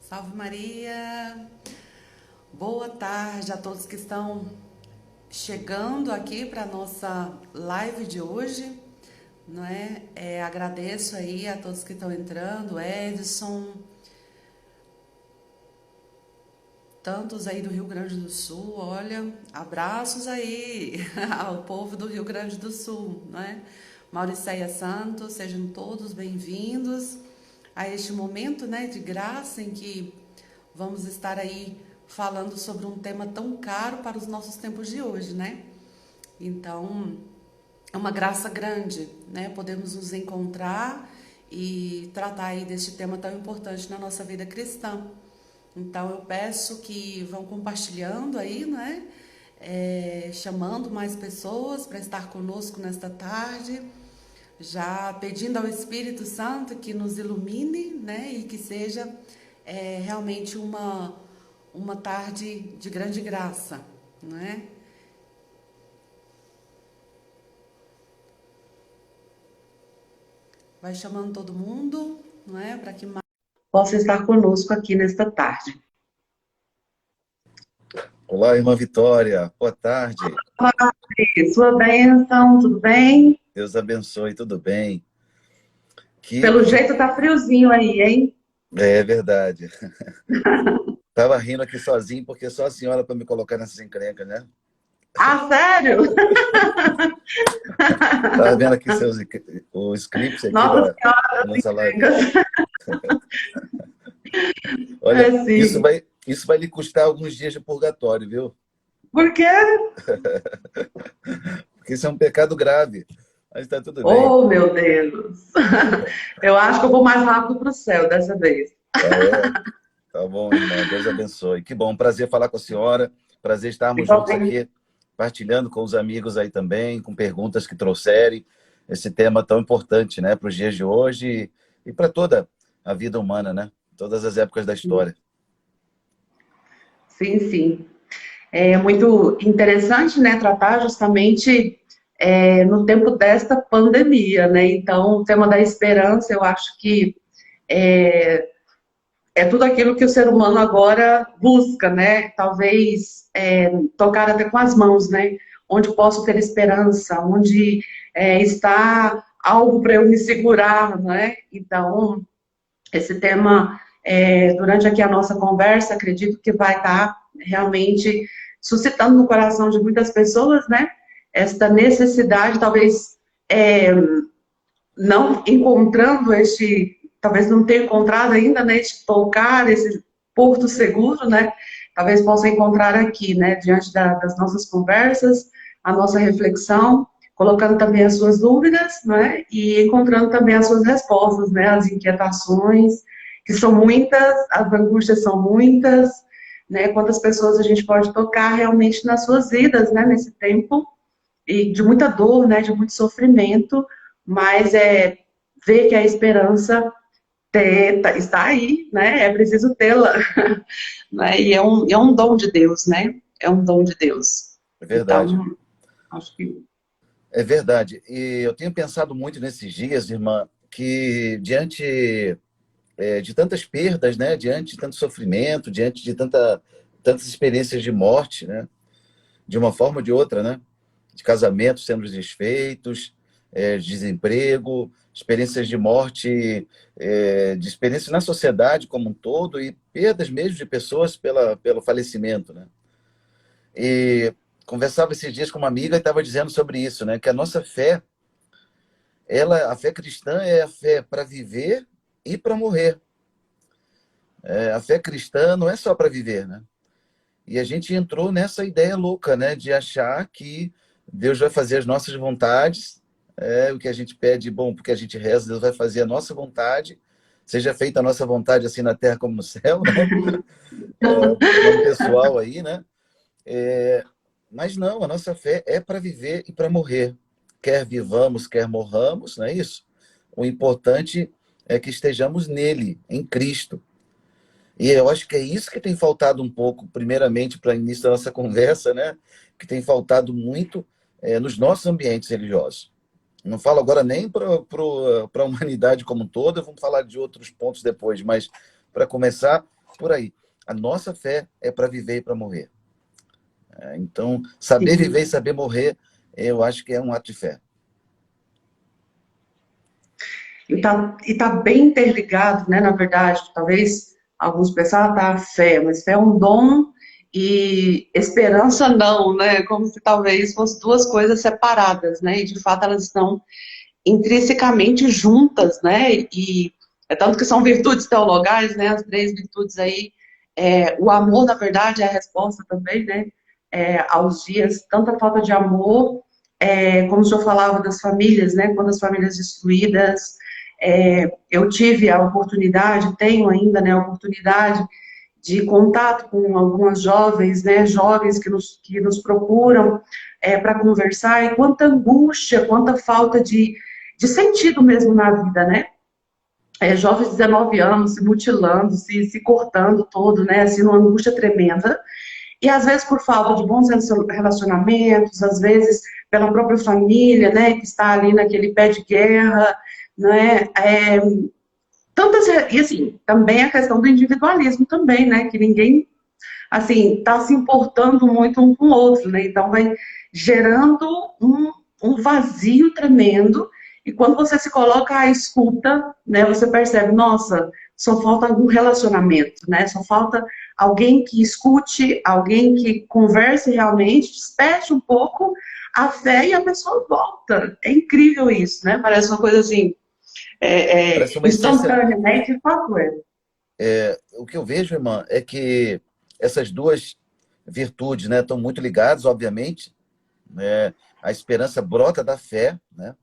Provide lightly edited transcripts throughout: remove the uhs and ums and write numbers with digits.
Salve Maria! Boa tarde a todos que estão chegando aqui para a nossa live de hoje, não é? Agradeço aí a todos que estão entrando, Edson, tantos aí do Rio Grande do Sul, olha, abraços aí ao povo do Rio Grande do Sul, não é? Mauricéia Santos, sejam todos bem-vindos a este momento, né, de graça em que vamos estar aí falando sobre um tema tão caro para os nossos tempos de hoje, né? Então, é uma graça grande, né? Podemos nos encontrar e tratar aí deste tema tão importante na nossa vida cristã. Então, eu peço que vão compartilhando aí, né? Chamando mais pessoas para estar conosco nesta tarde, já pedindo ao Espírito Santo que nos ilumine, né? E que seja realmente uma tarde de grande graça, não é? Vai chamando todo mundo, não é? Para que possa estar conosco aqui nesta tarde. Olá, irmã Vitória. Boa tarde. Olá, sua bênção, tudo bem? Deus abençoe, tudo bem? Pelo jeito tá friozinho aí, hein? É verdade. Tava rindo aqui sozinho porque só a senhora para me colocar nessas encrencas, né? Ah, sério? Tava vendo aqui o script aqui Nossa da Senhora das nossa live. Encrencas. Olha, isso Sim. vai, isso vai lhe custar alguns dias de purgatório, viu? Por quê? Porque isso é um pecado grave. Mas está tudo bem. Oh, meu Deus. Eu acho que eu vou mais rápido para o céu dessa vez. Tá bom, irmã. Deus abençoe. Que bom, prazer falar com a senhora. Prazer estarmos juntos Igualmente. aqui, partilhando com os amigos aí também, com perguntas que trouxerem esse tema tão importante, né, para os dias de hoje e para toda a vida humana, né? Todas as épocas da história. Sim, sim. É muito interessante, né, tratar justamente no tempo desta pandemia, né? Então, o tema da esperança, eu acho que é tudo aquilo que o ser humano agora busca, né? Talvez tocar até com as mãos, né? Onde posso ter esperança, onde está algo para eu me segurar, né? Então, esse tema, durante aqui a nossa conversa, acredito que vai estar realmente suscitando no coração de muitas pessoas, né? Esta necessidade, talvez não encontrando talvez não tenha encontrado ainda, né? Este tocar, esse porto seguro, né? Talvez possa encontrar aqui, né? Diante das nossas conversas, a nossa reflexão, colocando também as suas dúvidas, né? E encontrando também as suas respostas, né? As inquietações, que são muitas, as angústias são muitas, né? Quantas pessoas a gente pode tocar realmente nas suas vidas, né? Nesse tempo e de muita dor, né? De muito sofrimento, mas ver que a esperança está aí, né? É preciso tê-la, né? E é um dom de Deus, né? É um dom de Deus. É verdade. Então, acho que É verdade. E eu tenho pensado muito nesses dias, irmã, que diante de tantas perdas, né? Diante de tanto sofrimento, diante de tantas experiências de morte, né? De uma forma ou de outra, né? De casamentos sendo desfeitos, desemprego, experiências de morte, de experiências na sociedade como um todo e perdas mesmo de pessoas pelo falecimento, né? E conversava esses dias com uma amiga e estava dizendo sobre isso, né? Que a nossa fé, a fé cristã é a fé para viver e para morrer. A fé cristã não é só para viver, né? E a gente entrou nessa ideia louca, né? De achar que Deus vai fazer as nossas vontades, o que a gente pede, bom, porque a gente reza, Deus vai fazer a nossa vontade, seja feita a nossa vontade assim na terra como no céu, né? Falando pessoal aí, né? Mas não, a nossa fé é para viver e para morrer. Quer vivamos, quer morramos, não é isso? O importante é que estejamos nele, em Cristo. E eu acho que é isso que tem faltado um pouco, primeiramente, para o início da nossa conversa, né? Que tem faltado muito nos nossos ambientes religiosos. Não falo agora nem para a humanidade como um todo, vamos falar de outros pontos depois, mas para começar, por aí. A nossa fé é para viver e para morrer. Então, saber Sim. viver e saber morrer, eu acho que é um ato de fé. E tá bem interligado, né, na verdade, talvez alguns pensam, tá, fé, mas fé é um dom e esperança não, né, como se talvez fossem duas coisas separadas, né, e de fato elas estão intrinsecamente juntas, né, e é tanto que são virtudes teologais, né, as três virtudes aí, o amor, na verdade, é a resposta também, né, aos dias, tanta falta de amor, como o senhor falava das famílias, né, quando as famílias destruídas, eu tive a oportunidade, tenho ainda, né, a oportunidade de contato com algumas jovens, né, jovens que nos procuram para conversar, e quanta angústia, quanta falta de sentido mesmo na vida, né? Jovens de 19 anos se mutilando, se cortando todo, né, assim, numa angústia tremenda, e às vezes por falta de bons relacionamentos, às vezes pela própria família, né, que está ali naquele pé de guerra, né, tantas, e assim, também a questão do individualismo também, né, que ninguém, assim, está se importando muito um com o outro, né, então vai gerando um vazio tremendo, e quando você se coloca à escuta, né, você percebe, nossa, só falta algum relacionamento, né, só falta alguém que escute, alguém que converse realmente, desperte um pouco a fé e a pessoa volta. É incrível isso, né, parece uma coisa assim, Parece uma essência. instantânea, né? De fato é. O que eu vejo, irmã, é que essas duas virtudes, né, estão muito ligadas, obviamente, né? A esperança brota da fé, né?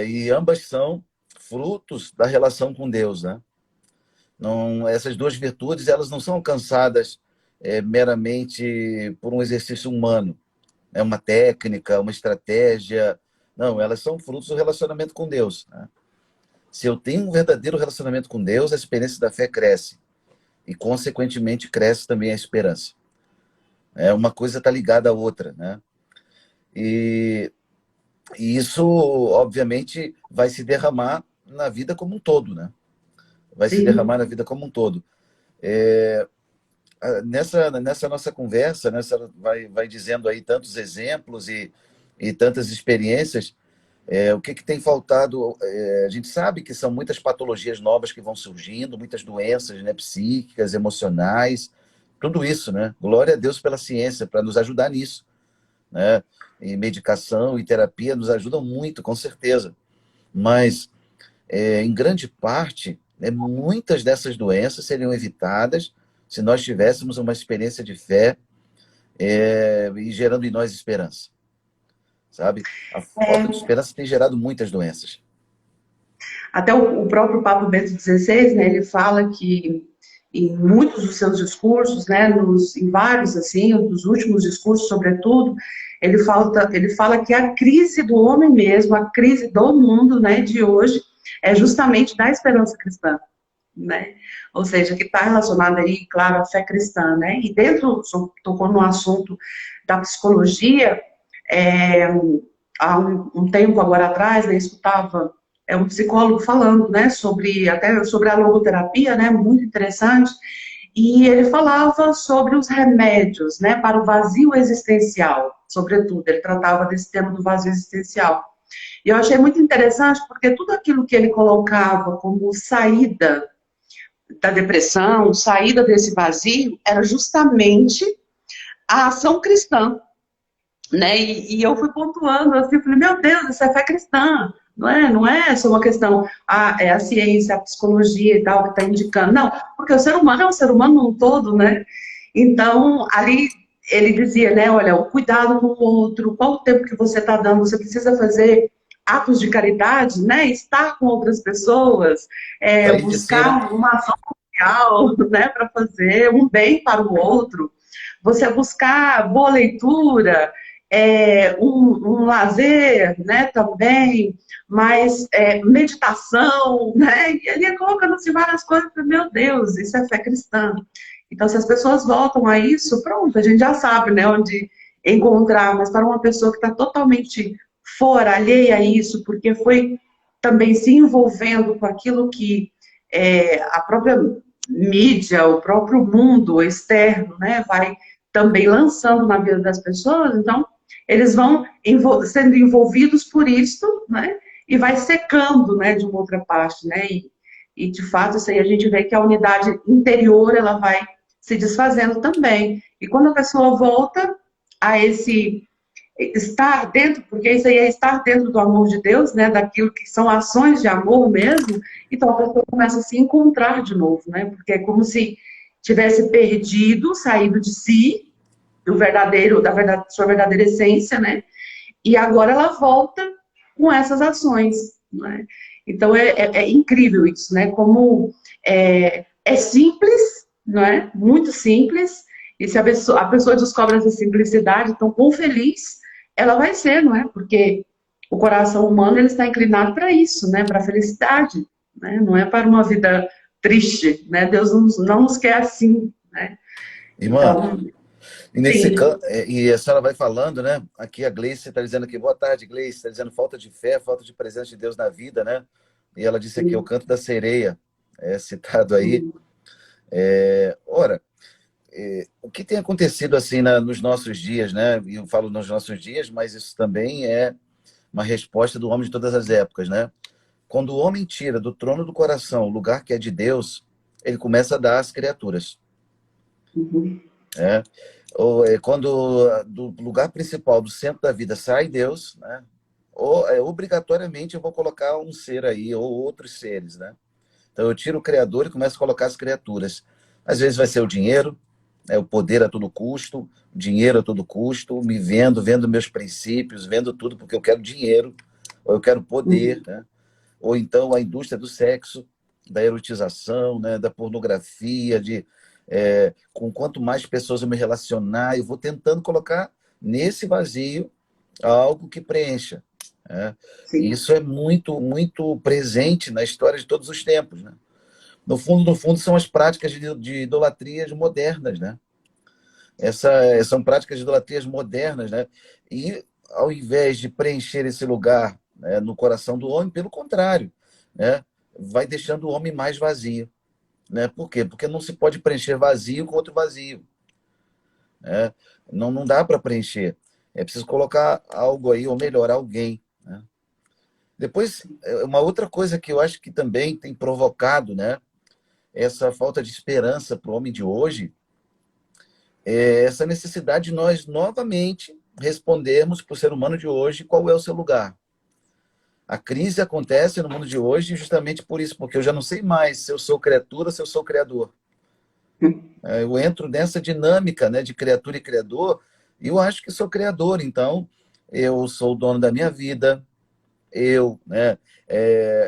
E ambas são frutos da relação com Deus, né? Não, essas duas virtudes, elas não são alcançadas meramente por um exercício humano, é uma técnica, uma estratégia. Não, elas são frutos do relacionamento com Deus, né? Se eu tenho um verdadeiro relacionamento com Deus, a experiência da fé cresce e, consequentemente, cresce também a esperança. Uma coisa está ligada à outra, né? E, e isso, obviamente, vai se derramar na vida como um todo, né? Vai se derramar Sim. na vida como um todo. É, nessa nossa conversa, vai dizendo aí tantos exemplos e tantas experiências. O que tem faltado? A gente sabe que são muitas patologias novas que vão surgindo, muitas doenças, né, psíquicas, emocionais, tudo isso, né? Glória a Deus pela ciência, para nos ajudar nisso, né? E medicação e terapia nos ajudam muito, com certeza. Mas, em grande parte, muitas dessas doenças seriam evitadas se nós tivéssemos uma experiência de fé e gerando em nós esperança, sabe? A falta de esperança tem gerado muitas doenças. Até o próprio Papa Bento XVI, né, ele fala que em muitos dos seus discursos, né, em vários, assim, dos últimos discursos, sobretudo, ele fala que a crise do homem mesmo, a crise do mundo, né, de hoje, é justamente da esperança cristã, né? Ou seja, que está relacionada aí, claro, à fé cristã, né? E dentro, tocou no assunto da psicologia, é, há um tempo agora atrás, né, escutava um psicólogo falando, né, até sobre a logoterapia, né, muito interessante, e ele falava sobre os remédios, né, para o vazio existencial, sobretudo, ele tratava desse tema do vazio existencial. E eu achei muito interessante porque tudo aquilo que ele colocava como saída da depressão, saída desse vazio, era justamente a ação cristã, né? E eu fui pontuando assim, falei, meu Deus, isso é fé cristã, não é só uma questão, é a ciência, a psicologia e tal que está indicando, não, porque o ser humano é um ser humano num todo, né? Então, ali ele dizia, né, olha, o cuidado com o outro, qual o tempo que você está dando, você precisa fazer atos de caridade, né, estar com outras pessoas, Sair de si, né? buscar uma ação social, né, para fazer um bem para o outro, você buscar boa leitura, um lazer, né, também, mas meditação, né, e ele ia colocando-se várias coisas, meu Deus, isso é fé cristã. Então, se as pessoas voltam a isso, pronto, a gente já sabe, né, onde encontrar, mas para uma pessoa que está totalmente fora, alheia a isso, porque foi também se envolvendo com aquilo que a própria mídia, o próprio mundo externo, né, vai também lançando na vida das pessoas, então eles vão sendo envolvidos por isso, né, e vai secando, né, de uma outra parte, né, e de fato isso aí a gente vê que a unidade interior, ela vai se desfazendo também, e quando a pessoa volta a esse estar dentro, porque isso aí é estar dentro do amor de Deus, né, daquilo que são ações de amor mesmo, então a pessoa começa a se encontrar de novo, né, porque é como se tivesse perdido, saído de si, do verdadeiro, sua verdadeira essência, né, e agora ela volta com essas ações, né. Então é incrível isso, né, como é simples, não é, muito simples, e se a pessoa descobre essa simplicidade, então quão feliz ela vai ser, não é? Porque o coração humano ele está inclinado para isso, né? Para a felicidade, né? Não é para uma vida triste, né? Deus não nos quer assim, né? Irmã, Então, e, sim, e a senhora vai falando, né? Aqui a Gleice está dizendo aqui, boa tarde, Gleice, está dizendo falta de fé, falta de presença de Deus na vida, né? E ela disse aqui, o sim, canto da sereia, é citado aí. sim, Ora, o que tem acontecido assim nos nossos dias, né? E eu falo nos nossos dias, mas isso também é uma resposta do homem de todas as épocas, né? Quando o homem tira do trono do coração o lugar que é de Deus, ele começa a dar às criaturas, uhum, né? Ou quando do lugar principal, do centro da vida, sai Deus, né? Ou obrigatoriamente eu vou colocar um ser aí, ou outros seres, né? Então eu tiro o Criador e começo a colocar as criaturas. Às vezes vai ser o dinheiro, né? O poder a todo custo, o dinheiro a todo custo, me vendo meus princípios, vendo tudo porque eu quero dinheiro, ou eu quero poder, uhum, né? Ou então a indústria do sexo, da erotização, né? Da pornografia, com quanto mais pessoas eu me relacionar, eu vou tentando colocar nesse vazio algo que preencha, né? E sim, isso é muito, muito presente na história de todos os tempos, né? No fundo, são as práticas de idolatrias modernas, né? São práticas de idolatrias modernas, né? E ao invés de preencher esse lugar, né, no coração do homem, pelo contrário, né, vai deixando o homem mais vazio, né? Por quê? Porque não se pode preencher vazio com outro vazio, né? Não dá para preencher. É preciso colocar algo aí, ou melhor, alguém, né? Depois, uma outra coisa que eu acho que também tem provocado, né, essa falta de esperança para o homem de hoje, é essa necessidade de nós novamente respondermos para o ser humano de hoje qual é o seu lugar. A crise acontece no mundo de hoje justamente por isso, porque eu já não sei mais se eu sou criatura ou se eu sou criador. Eu entro nessa dinâmica, né, de criatura e criador, e eu acho que sou criador, então eu sou o dono da minha vida, né,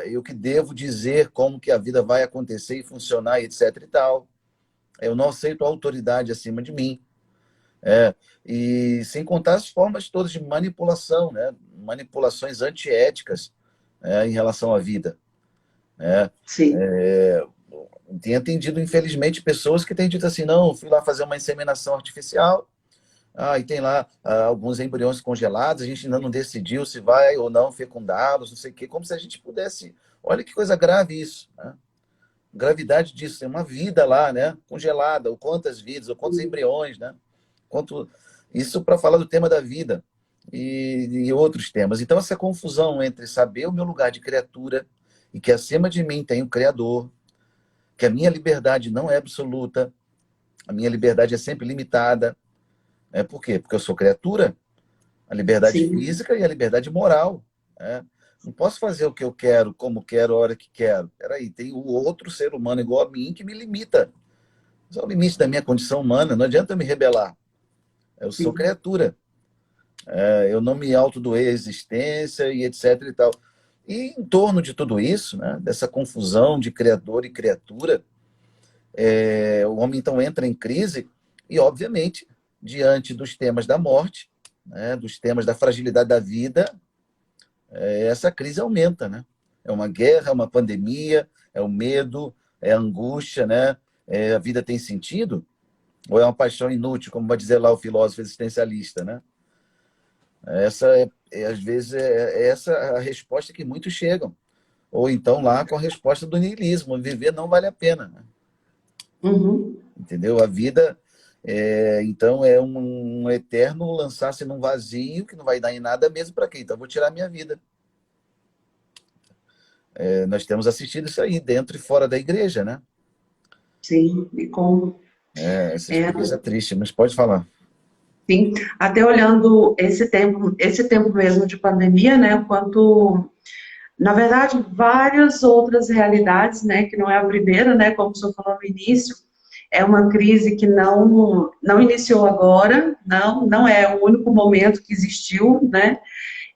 eu que devo dizer como que a vida vai acontecer e funcionar, etc e tal. Eu não aceito a autoridade acima de mim. É, e sem contar as formas todas de manipulação, né? Manipulações antiéticas, em relação à vida, né? sim, Tenho atendido, infelizmente, pessoas que têm dito assim, não, fui lá fazer uma inseminação artificial, e tem lá alguns embriões congelados, a gente ainda não decidiu se vai ou não fecundá-los, não sei o quê, como se a gente pudesse... Olha que coisa grave isso, né? Gravidade disso, tem uma vida lá, né? Congelada, ou quantas vidas, ou quantos embriões, né? Quanto isso para falar do tema da vida e outros temas. Então, essa confusão entre saber o meu lugar de criatura e que acima de mim tem o Criador, que a minha liberdade não é absoluta, a minha liberdade é sempre limitada. Por quê? Porque eu sou criatura, a liberdade sim, física e a liberdade moral. Né? Não posso fazer o que eu quero, como quero, a hora que quero. Peraí, tem o outro ser humano igual a mim que me limita. Esse é o limite da minha condição humana, não adianta eu me rebelar. Eu sou sim, criatura. Eu não me autodoei a existência e etc e tal. E em torno de tudo isso, né, dessa confusão de criador e criatura, o homem então entra em crise e, obviamente, diante dos temas da morte, né, dos temas da fragilidade da vida, essa crise aumenta, né? É uma guerra, é uma pandemia, é o medo, é a angústia, né? A vida tem sentido? Ou é uma paixão inútil, como vai dizer lá o filósofo existencialista, né? Às vezes, é essa a resposta que muitos chegam. Ou então lá com a resposta do niilismo, viver não vale a pena. Né? Uhum. entendeu? A vida, então, é um eterno lançar-se num vazio que não vai dar em nada mesmo para quê? Então, eu vou tirar a minha vida. Nós temos assistido isso aí, dentro e fora da igreja, né? Sim, e como. Essa É, experiência triste, mas pode falar. sim, até olhando esse tempo mesmo de pandemia, né, quanto, na verdade, várias outras realidades, né, que não é a primeira, né, como o senhor falou no início, é uma crise que não iniciou agora, não é o único momento que existiu, né,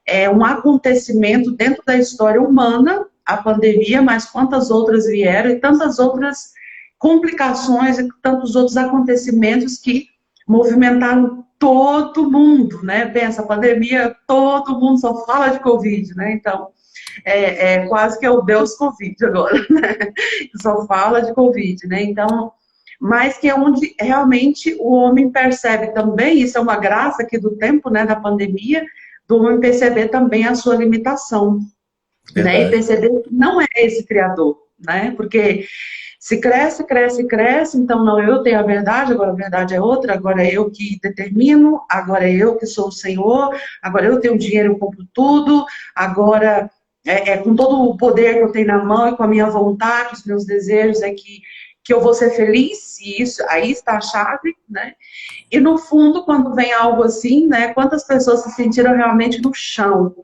é um acontecimento dentro da história humana, a pandemia, mas quantas outras vieram e tantas outras complicações e tantos outros acontecimentos que movimentaram todo mundo, né? Pensa, a pandemia, todo mundo só fala de Covid, né? Então, é quase que é o Deus Covid agora, né? Só fala de Covid, né? Então, mas que é onde realmente o homem percebe também, isso é uma graça aqui do tempo, né, da pandemia, do homem perceber também a sua limitação, né, e Verdade. perceber que não é esse criador, né, porque se cresce, cresce, cresce, então não, eu tenho a verdade, agora a verdade é outra, agora é eu que determino, agora é eu que sou o Senhor, agora eu tenho dinheiro, eu compro tudo, agora com todo o poder que eu tenho na mão e com a minha vontade, os meus desejos que eu vou ser feliz, e isso, aí está a chave, né? E no fundo, quando vem algo assim, né, quantas pessoas se sentiram realmente no chão,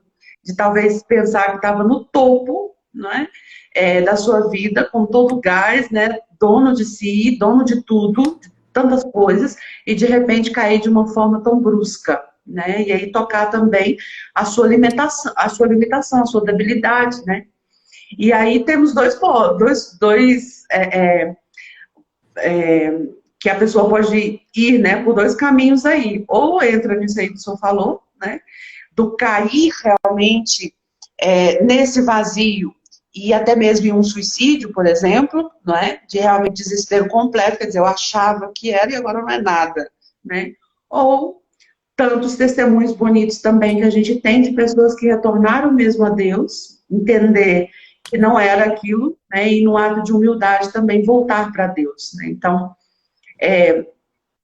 de talvez pensar que estava no topo, né, da sua vida, com todo o gás, né, dono de si, dono de tudo, de tantas coisas, e de repente cair de uma forma tão brusca, né, e aí tocar também a sua debilidade, né. E aí temos dois que a pessoa pode ir, né, por dois caminhos aí. Ou entra nisso aí que o senhor falou, né, do cair realmente nesse vazio e até mesmo em um suicídio, por exemplo, não é? De realmente desespero completo, quer dizer, eu achava que era e agora não é nada, né? Ou tantos testemunhos bonitos também que a gente tem de pessoas que retornaram mesmo a Deus, entender que não era aquilo, né? E no ato de humildade também voltar para Deus, né? Então,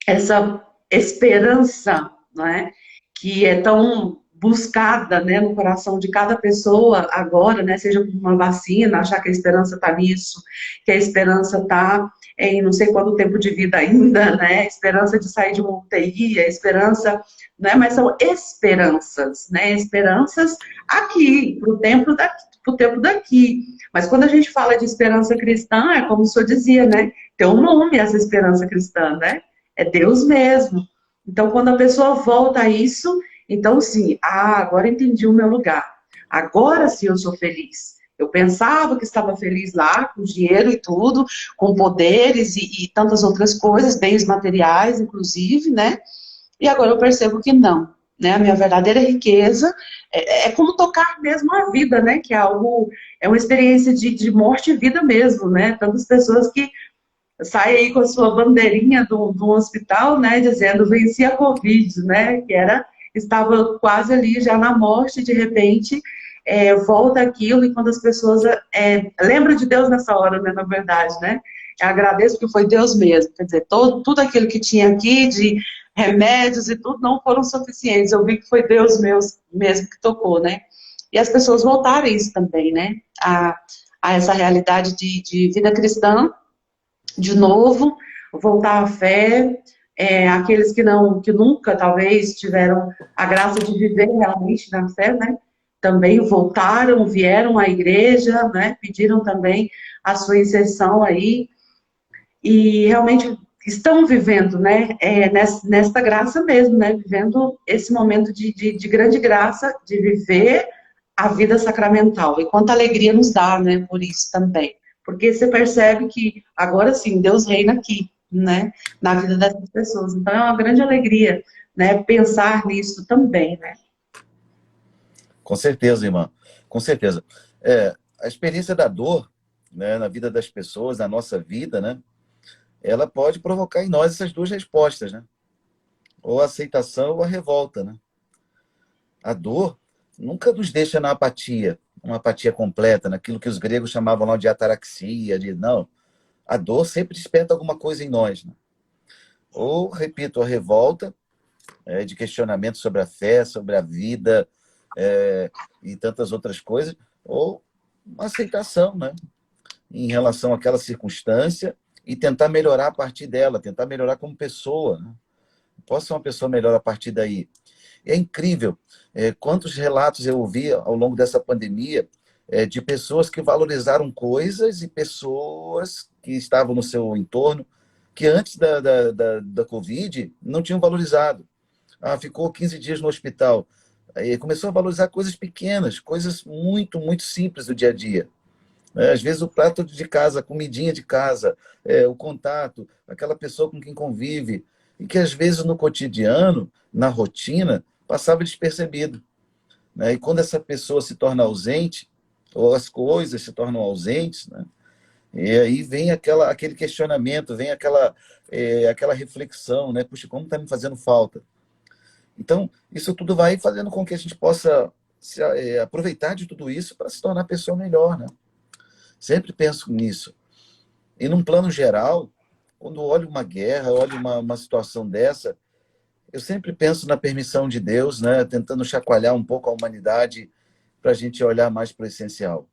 essa esperança, né, que é tão buscada, né, no coração de cada pessoa agora, né, seja por uma vacina, achar que a esperança está nisso, que a esperança está em não sei quanto tempo de vida ainda, né, a esperança de sair de uma UTI, a esperança, né, mas são esperanças, né, esperanças aqui, para o tempo daqui. Mas quando a gente fala de esperança cristã, é como o senhor dizia, né, tem um nome essa esperança cristã, né, é Deus mesmo. Então, quando a pessoa volta a isso, então sim, agora entendi o meu lugar. Agora sim eu sou feliz. Eu pensava que estava feliz lá, com dinheiro e tudo, com poderes e tantas outras coisas, bens materiais, inclusive, né? E agora eu percebo que não, né? A minha verdadeira riqueza é como tocar mesmo a vida, né? Que é algo, é uma experiência de morte e vida mesmo, né? Tantas pessoas que sai aí com a sua bandeirinha do hospital, né, dizendo venci a Covid, né, que era, estava quase ali já na morte, de repente volta aquilo, e quando as pessoas lembram de Deus nessa hora, né, na verdade, né, eu agradeço que foi Deus mesmo, quer dizer, tudo aquilo que tinha aqui de remédios e tudo não foram suficientes, eu vi que foi Deus mesmo que tocou, né, e as pessoas voltaram a isso também, né, a essa realidade de vida cristã, de novo, voltar à fé, aqueles que nunca talvez tiveram a graça de viver realmente na fé, né? Também voltaram, vieram à igreja, né? Pediram também a sua inserção aí e realmente estão vivendo, né? Nesta graça mesmo, né? Vivendo esse momento de grande graça de viver a vida sacramental. E quanta alegria nos dá, né? Por isso também. Porque você percebe que agora sim, Deus reina aqui, né? Na vida dessas pessoas. Então é uma grande alegria, né? Pensar nisso também, né? Com certeza, irmã. Com certeza. A experiência da dor, né, na vida das pessoas, na nossa vida, né, ela pode provocar em nós essas duas respostas, né? Ou a aceitação ou a revolta, né? A dor nunca nos deixa na apatia, uma apatia completa, naquilo que os gregos chamavam lá de ataraxia, de não. a dor sempre desperta alguma coisa em nós, né? Ou, repito, a revolta, de questionamento sobre a fé, sobre a vida, e tantas outras coisas, ou uma aceitação, né, em relação àquela circunstância e tentar melhorar a partir dela, tentar melhorar como pessoa, né? Posso ser uma pessoa melhor a partir daí. É incrível quantos relatos eu ouvi ao longo dessa pandemia de pessoas que valorizaram coisas e pessoas que estavam no seu entorno que antes da Covid não tinham valorizado. Ah, ficou 15 dias no hospital. Aí começou a valorizar coisas pequenas, coisas muito, muito simples do dia a dia. Às vezes o prato de casa, a comidinha de casa, o contato, aquela pessoa com quem convive, e que às vezes no cotidiano, na rotina, passava despercebido, né? E quando essa pessoa se torna ausente, ou as coisas se tornam ausentes, né? E aí vem aquele questionamento, vem aquela reflexão, né? Puxa, como está me fazendo falta? Então, isso tudo vai fazendo com que a gente possa aproveitar de tudo isso para se tornar pessoa melhor, né? Sempre penso nisso. E num plano geral, quando olho uma guerra, olho uma situação dessa, eu sempre penso na permissão de Deus, né? Tentando chacoalhar um pouco a humanidade para a gente olhar mais para o essencial.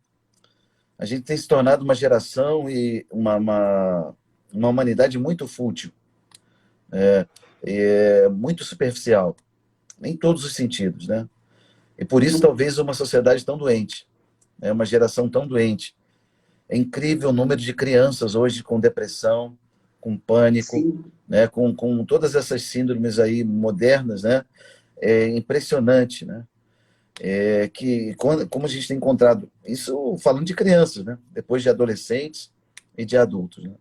A gente tem se tornado uma geração e uma humanidade muito fútil, muito superficial, em todos os sentidos, né? E por isso talvez uma sociedade tão doente, né? Uma geração tão doente. É incrível o número de crianças hoje com depressão, com pânico, Sim. né? Com todas essas síndromes aí modernas, né? É impressionante, né? Como a gente tem encontrado, isso falando de crianças, né? Depois de adolescentes e de adultos, né?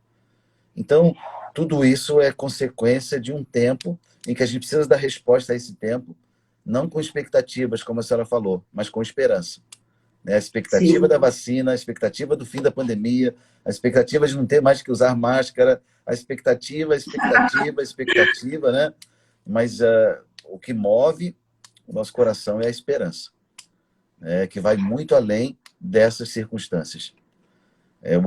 Então, tudo isso é consequência de um tempo em que a gente precisa dar resposta a esse tempo, não com expectativas, como a senhora falou, mas com esperança, né? A expectativa da Sim. vacina, a expectativa do fim da pandemia, a expectativa de não ter mais que usar máscara, a expectativa, né? Mas o que move o nosso coração é a esperança, que vai muito além dessas circunstâncias.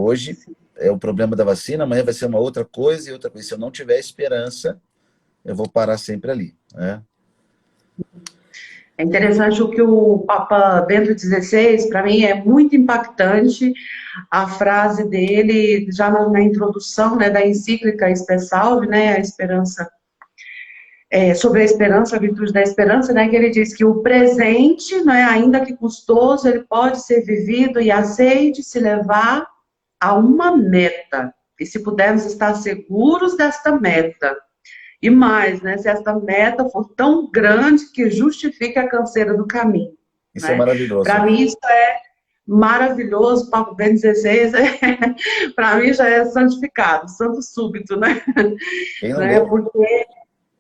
Hoje é o problema da vacina, amanhã vai ser uma outra coisa e outra coisa. Se eu não tiver esperança, eu vou parar sempre ali, né? É interessante o que o Papa Bento XVI, para mim, é muito impactante a frase dele, já na introdução, né, da encíclica Espe Salvi, né, a esperança, sobre a esperança, a virtude da esperança, né, que ele diz que o presente, né, ainda que custoso, ele pode ser vivido e aceite se levar a uma meta. E se pudermos estar seguros desta meta, e mais, né, se esta meta for tão grande que justifique a canseira do caminho, Isso é né? maravilhoso, Para né? mim isso é maravilhoso, Papo Bento XVI, para mim já é santificado, santo súbito, né? Quem não né? leu, Porque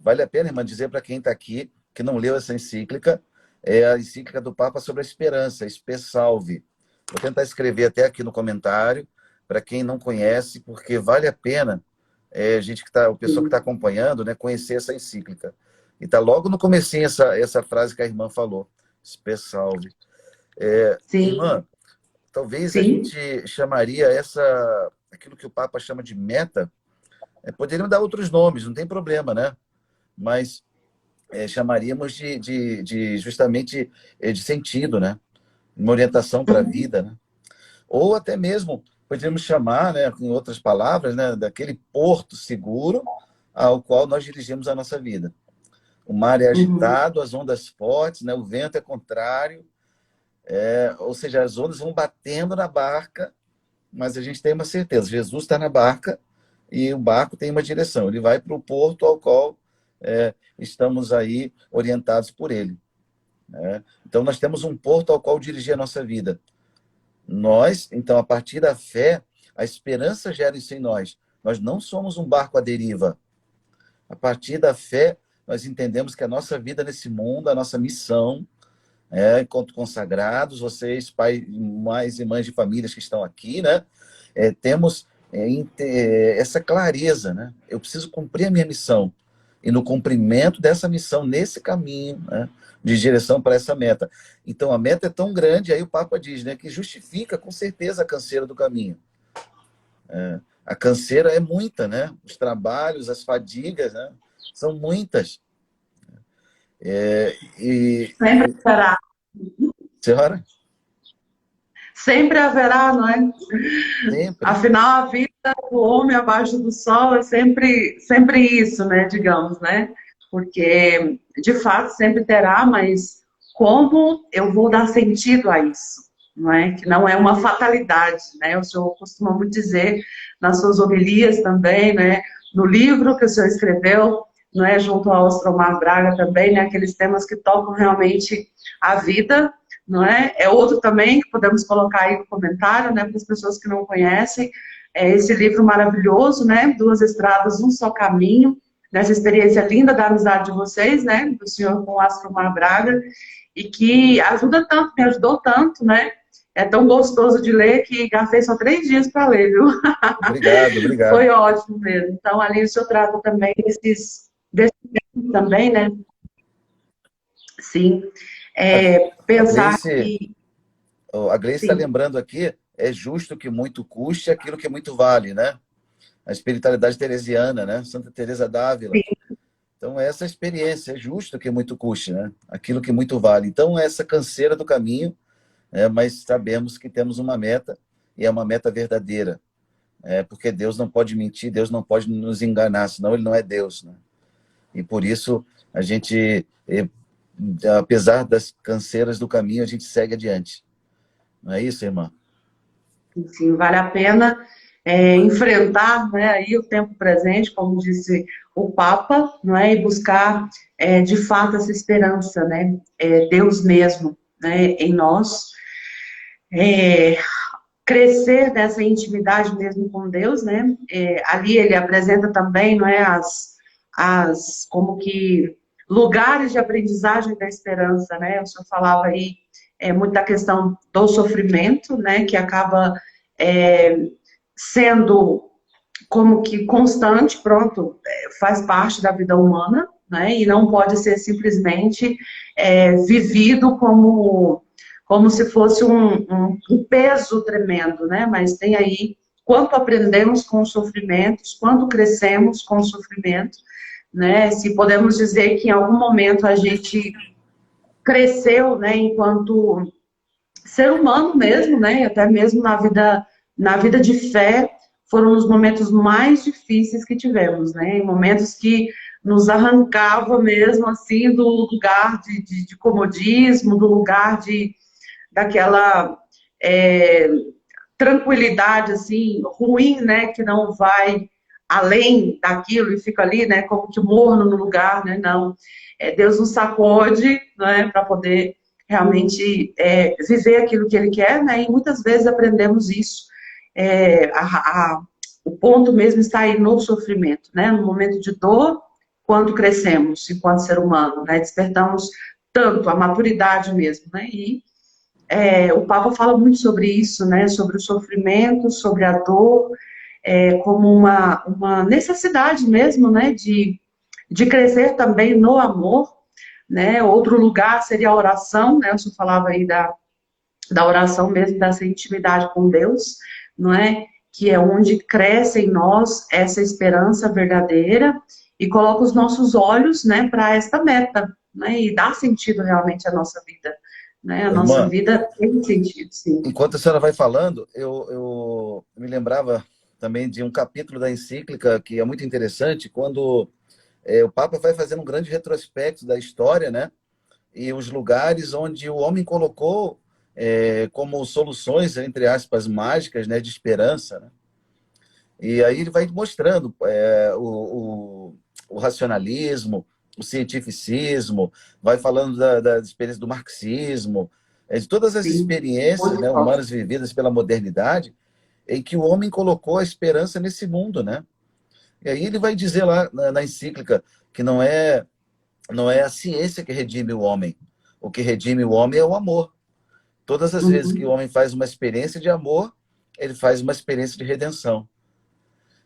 vale a pena, irmã, dizer para quem está aqui que não leu essa encíclica, é a encíclica do Papa sobre a esperança, Espe Salvi. Vou tentar escrever até aqui no comentário, para quem não conhece, porque vale a pena o pessoal que está acompanhando, né, conhecer essa encíclica. E está logo no comecinho essa frase que a irmã falou, Espe Salvi. sim, Irmã, talvez a sim, gente chamaria aquilo que o Papa chama de meta, poderíamos dar outros nomes, não tem problema, né? Mas chamaríamos justamente de sentido, né? Uma orientação para a vida, né? Ou até mesmo poderíamos chamar, né, em outras palavras, né, daquele porto seguro ao qual nós dirigimos a nossa vida. O mar é uhum, agitado, as ondas fortes, né, o vento é contrário, ou seja, as ondas vão batendo na barca, mas a gente tem uma certeza, Jesus está na barca e o barco tem uma direção, ele vai para o porto ao qual estamos aí orientados por ele, né? Então, nós temos um porto ao qual dirigir a nossa vida. Nós, então, a partir da fé, a esperança gera isso em nós. Nós não somos um barco à deriva. A partir da fé, nós entendemos que a nossa vida nesse mundo, a nossa missão, enquanto consagrados, vocês, pais e mães de famílias que estão aqui, né? Temos essa clareza, né? Eu preciso cumprir a minha missão. E no cumprimento dessa missão, nesse caminho, né, de direção para essa meta. Então, a meta é tão grande, aí o Papa diz, né, que justifica com certeza a canseira do caminho. A canseira é muita, né? Os trabalhos, as fadigas, né? São muitas. É, Sempre haverá. senhora, Sempre haverá, não é? sempre. Afinal, a vida do homem abaixo do sol é sempre isso, né? Digamos, né? Porque, de fato, sempre terá, mas como eu vou dar sentido a isso? Não é? Que não é uma fatalidade, né? O senhor costuma muito dizer nas suas homilias também, né? No livro que o senhor escreveu, não é? Junto ao Ostromar Braga também, né? Aqueles temas que tocam realmente a vida, não é? É outro também que podemos colocar aí no comentário, né, para as pessoas que não conhecem, esse livro maravilhoso, né, Duas Estradas, Um Só Caminho, nessa experiência linda da amizade de vocês, né, do senhor com o Astromar Braga, e que ajuda tanto, me ajudou tanto, né, é tão gostoso de ler que gastei só 3 dias para ler, viu? Obrigado, obrigado. Foi ótimo mesmo. Então, ali o senhor trata também desses temas também, né, sim, A, a pensar Gleice, que, a Gleice está sim, lembrando aqui, é justo que muito custe aquilo que muito vale, né? A espiritualidade teresiana, né? Santa Teresa d'Ávila. Então, essa experiência, é justo que muito custe, né? Aquilo que muito vale. Então, essa canseira do caminho, mas sabemos que temos uma meta, e é uma meta verdadeira. Porque Deus não pode mentir, Deus não pode nos enganar, senão Ele não é Deus, né? E por isso, a gente, apesar das canseiras do caminho, a gente segue adiante. Não é isso, irmã? sim, vale a pena enfrentar, né, aí o tempo presente, como disse o Papa, não é, e buscar de fato essa esperança, né, Deus mesmo, né, em nós, é, crescer nessa intimidade mesmo com Deus, né, ali ele apresenta também, não é, as como que lugares de aprendizagem da esperança, né, o senhor falava aí muito da questão do sofrimento, né, que acaba é, sendo como que constante, pronto, faz parte da vida humana, né? E não pode ser simplesmente vivido como se fosse um peso tremendo, né? Mas tem aí quanto aprendemos com os sofrimentos, quanto crescemos com o sofrimento, né? Se podemos dizer que em algum momento a gente cresceu, né? Enquanto ser humano mesmo, né? Até mesmo na vida de fé, foram os momentos mais difíceis que tivemos, né? Em momentos que nos arrancava mesmo assim do lugar de comodismo, do lugar daquela é, tranquilidade assim ruim, né? Que não vai além daquilo e fica ali, né? Como que morno no lugar, né? Não, Deus nos sacode, né? Para poder realmente viver aquilo que Ele quer, né? E muitas vezes aprendemos isso. É, o ponto mesmo está aí no sofrimento, né? No momento de dor, quanto crescemos enquanto ser humano, né? Despertamos tanto a maturidade mesmo, né? E o Papa fala muito sobre isso, né? Sobre o sofrimento, sobre a dor, como uma necessidade mesmo, né? De crescer também no amor, né? Outro lugar seria a oração, né? O senhor falava aí da oração mesmo, dessa intimidade com Deus, não é? Que é onde cresce em nós essa esperança verdadeira e coloca os nossos olhos, né, para esta meta, né? E dá sentido realmente à nossa vida, né? A nossa Irmã, vida tem sentido, sim. enquanto a senhora vai falando, eu me lembrava também de um capítulo da encíclica que é muito interessante, quando o Papa vai fazendo um grande retrospecto da história, né? E os lugares onde o homem colocou como soluções, entre aspas, mágicas, né, de esperança, né? E aí ele vai mostrando o racionalismo, o cientificismo, vai falando da experiência do marxismo, de todas as Sim, experiências, muito né, top. humanas vividas pela modernidade, em que o homem colocou a esperança nesse mundo, né? E aí ele vai dizer lá na encíclica que não é a ciência que redime o homem. O que redime o homem é o amor. Todas as vezes que o Uhum. homem faz uma experiência de amor, ele faz uma experiência de redenção.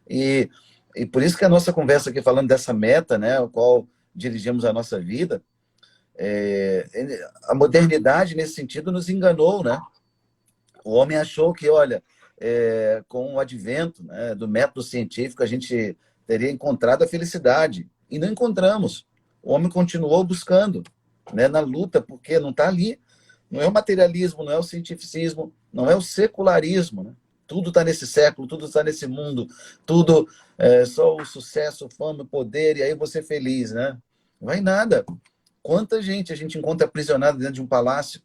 E, e por isso que a nossa conversa aqui falando dessa meta, né, ao qual dirigimos a nossa vida, é, a modernidade nesse sentido nos enganou, né? O homem achou que, olha, com o advento, né, do método científico, a gente teria encontrado a felicidade. E não encontramos. O homem continuou buscando, né, na luta, porque não está ali. Não é o materialismo, não é o cientificismo, não é o secularismo. Né? Tudo está nesse século, tudo está nesse mundo, tudo só o sucesso, fama, poder, e aí você feliz. Né? Não vai nada. Quanta gente a gente encontra aprisionada dentro de um palácio?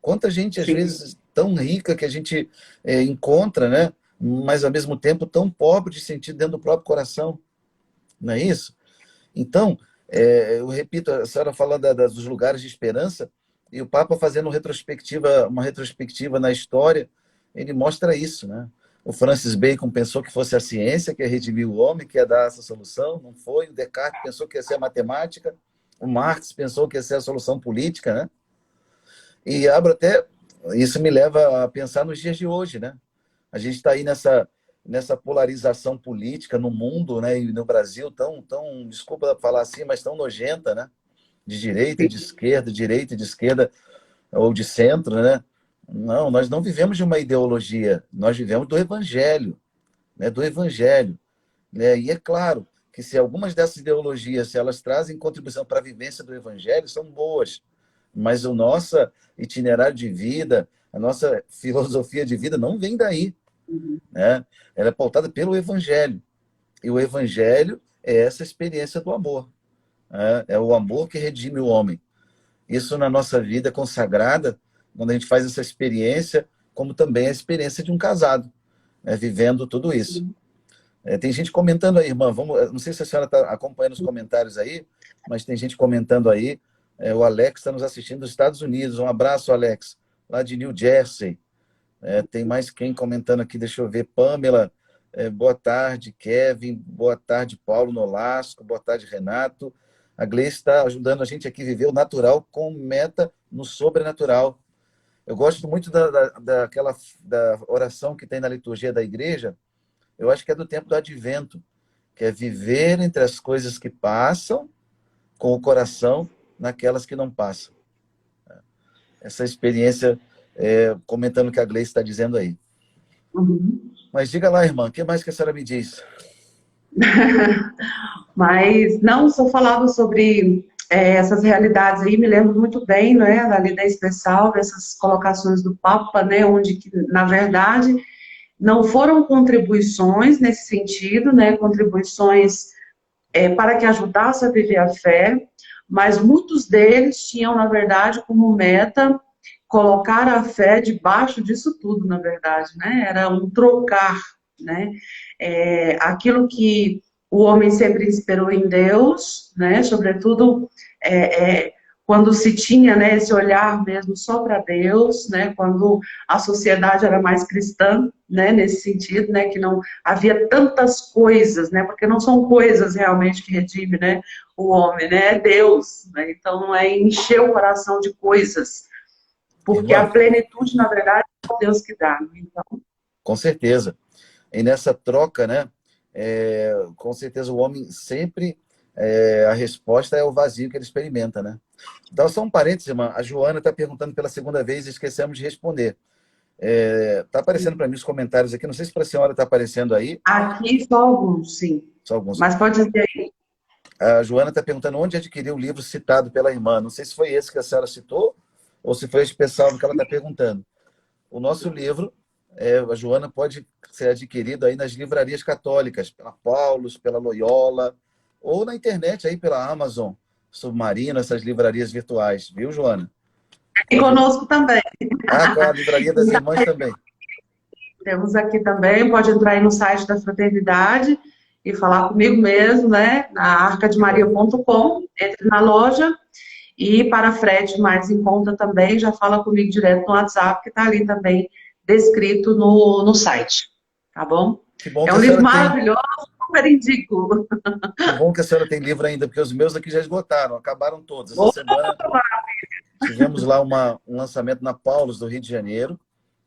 Quanta gente, às Sim. vezes, tão rica que a gente encontra, né? Mas, ao mesmo tempo, tão pobre de sentido dentro do próprio coração. Não é isso? Então, eu repito, a senhora falando dos lugares de esperança, e o Papa fazendo uma retrospectiva na história, ele mostra isso, né? O Francis Bacon pensou que fosse a ciência que ia redimir o homem, que ia dar essa solução, não foi. O Descartes pensou que ia ser a matemática, o Marx pensou que ia ser a solução política, né? E isso me leva a pensar nos dias de hoje, né? A gente está aí nessa polarização política no mundo, né? E no Brasil tão, desculpa falar assim, mas tão nojenta, né? De direita, de esquerda, ou de centro, né? Não, nós não vivemos de uma ideologia, nós vivemos do Evangelho, né? Do Evangelho, né? E é claro que se algumas dessas ideologias, se elas trazem contribuição para a vivência do Evangelho, são boas, mas o nosso itinerário de vida, a nossa filosofia de vida não vem daí, né? Ela é pautada pelo Evangelho. E o Evangelho é essa experiência do amor. Né? É o amor que redime o homem. Isso na nossa vida consagrada, quando a gente faz essa experiência, como também a experiência de um casado, né? Vivendo tudo isso. Tem gente comentando aí, irmã. Não sei se a senhora está acompanhando os comentários aí, mas tem gente comentando aí. O Alex está nos assistindo dos Estados Unidos. Um abraço, Alex, lá de New Jersey. Tem mais quem comentando aqui, deixa eu ver. Pamela, boa tarde. Kevin, boa tarde. Paulo Nolasco, boa tarde, Renato. A Gleice está ajudando a gente aqui a viver o natural com meta no sobrenatural. Eu gosto muito da oração que tem na liturgia da igreja. Eu acho que é do tempo do advento, que é viver entre as coisas que passam com o coração naquelas que não passam. Essa experiência, comentando o que a Gleice está dizendo aí. Uhum. Mas diga lá, irmã, o que mais que a senhora me diz? Mas não só falava sobre essas realidades aí, me lembro muito bem, né, da Lida Especial, dessas colocações do Papa, né, onde, na verdade, não foram contribuições nesse sentido, né, contribuições para que ajudasse a viver a fé, mas muitos deles tinham, na verdade, como meta colocar a fé debaixo disso tudo, na verdade, né, era um trocar, né, aquilo que o homem sempre esperou em Deus, né, sobretudo quando se tinha, né, esse olhar mesmo só para Deus, né, quando a sociedade era mais cristã, né, nesse sentido, né, que não havia tantas coisas, né, porque não são coisas realmente que redime, né, o homem, né, é Deus, né, então não é encher o coração de coisas, porque Irmã, a plenitude, na verdade, é Deus que dá, né, então. com certeza. E nessa troca, né, com certeza o homem sempre, a resposta é o vazio que ele experimenta, né? Então, só um parênteses, irmã. A Joana está perguntando pela segunda vez e esquecemos de responder. Está aparecendo para mim os comentários aqui. Não sei se para a senhora está aparecendo aí. Aqui só alguns, sim, Só alguns. mas pode dizer aí. A Joana está perguntando onde adquiriu o livro citado pela irmã. Não sei se foi esse que a senhora citou ou se foi esse pessoal que ela está perguntando. O nosso livro, a Joana, pode ser adquirido aí nas livrarias católicas, pela Paulus, pela Loyola, ou na internet aí pela Amazon, Submarino, essas livrarias virtuais. Viu, Joana? E conosco também. Com a livraria das irmãs também. Temos aqui também, pode entrar aí no site da Fraternidade e falar comigo mesmo, né, na arcademaria.com, entre na loja, e para frete mais em conta também, já fala comigo direto no WhatsApp, que está ali também descrito no site, tá bom? Que bom É que um a livro senhora tem. maravilhoso, super indico. Que bom que a senhora tem livro ainda, porque os meus aqui já esgotaram, acabaram todos. Essa semana tivemos lá um lançamento na Paulus, do Rio de Janeiro,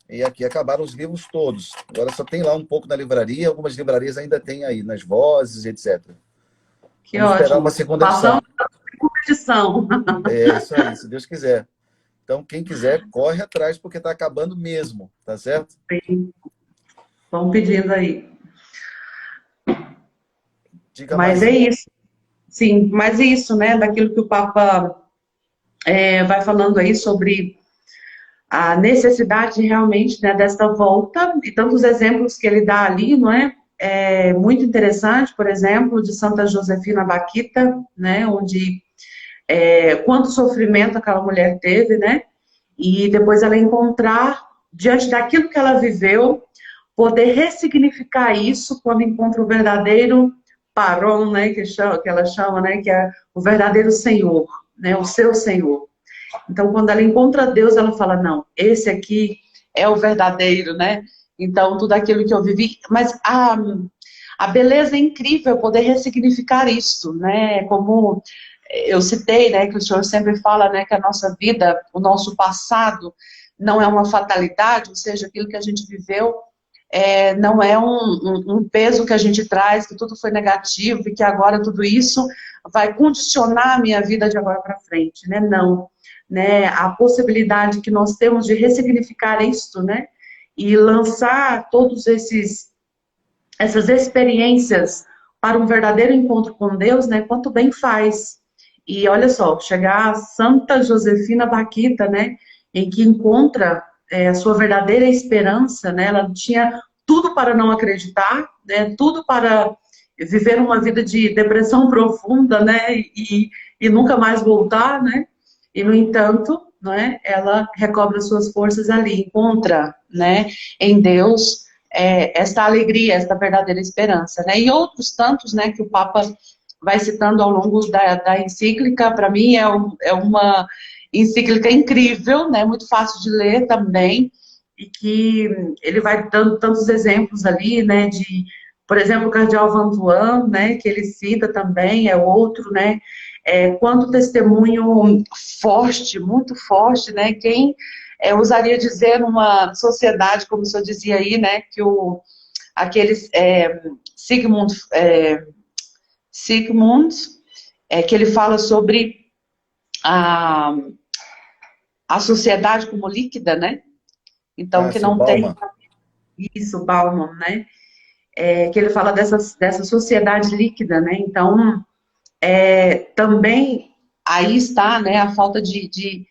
e aqui acabaram os livros todos. Agora só tem lá um pouco na livraria, algumas livrarias ainda tem aí, nas Vozes, etc. Que Vamos esperar ótimo. uma segunda edição. Passamos a segunda edição. É isso aí, se Deus quiser. Então, quem quiser, corre atrás, porque está acabando mesmo, tá certo? Sim. Vão pedindo aí. Diga Mas mais. é isso, sim, mas é isso, né, daquilo que o Papa vai falando aí sobre a necessidade realmente, né, desta volta, e tantos exemplos que ele dá ali, não é? É muito interessante, por exemplo, de Santa Josefina Baquita, né, onde quanto sofrimento aquela mulher teve, né, e depois ela encontrar, diante daquilo que ela viveu, poder ressignificar isso quando encontra o verdadeiro paron, né, que ela chama, né, que é o verdadeiro Senhor, né, o seu Senhor. Então, quando ela encontra Deus, ela fala, não, esse aqui é o verdadeiro, né? Então, tudo aquilo que eu vivi, mas a beleza é incrível poder ressignificar isso, né? Como eu citei, né, que o senhor sempre fala, né, que a nossa vida, o nosso passado não é uma fatalidade, ou seja, aquilo que a gente viveu não é um peso que a gente traz, que tudo foi negativo e que agora tudo isso vai condicionar a minha vida de agora para frente, né? Não, né? A possibilidade que nós temos de ressignificar isto, né? E lançar todos essas experiências para um verdadeiro encontro com Deus, né? Quanto bem faz. E olha só, chegar a Santa Josefina Baquita, né? Em que encontra a sua verdadeira esperança, né? Ela tinha tudo para não acreditar, né? Tudo para viver uma vida de depressão profunda, né? E nunca mais voltar, né? E no entanto, né? Ela recobra suas forças ali, encontra, né? Em Deus esta alegria, esta verdadeira esperança, né? E outros tantos, né? Que o Papa vai citando ao longo da encíclica, para mim é uma encíclica incrível, né, muito fácil de ler também, e que ele vai dando tantos exemplos ali, né, de, por exemplo, o cardeal Vantuan, né, que ele cita também, é outro, né, quanto testemunho forte, muito forte, né, quem usaria dizer numa sociedade, como o senhor dizia aí, né, que aqueles Sigmund, que ele fala sobre a, a sociedade como líquida, né? Então, Ah, que seu não tem Bauman. isso, Bauman, né? Que ele fala dessa sociedade líquida, né? Então, também aí está, né, a falta de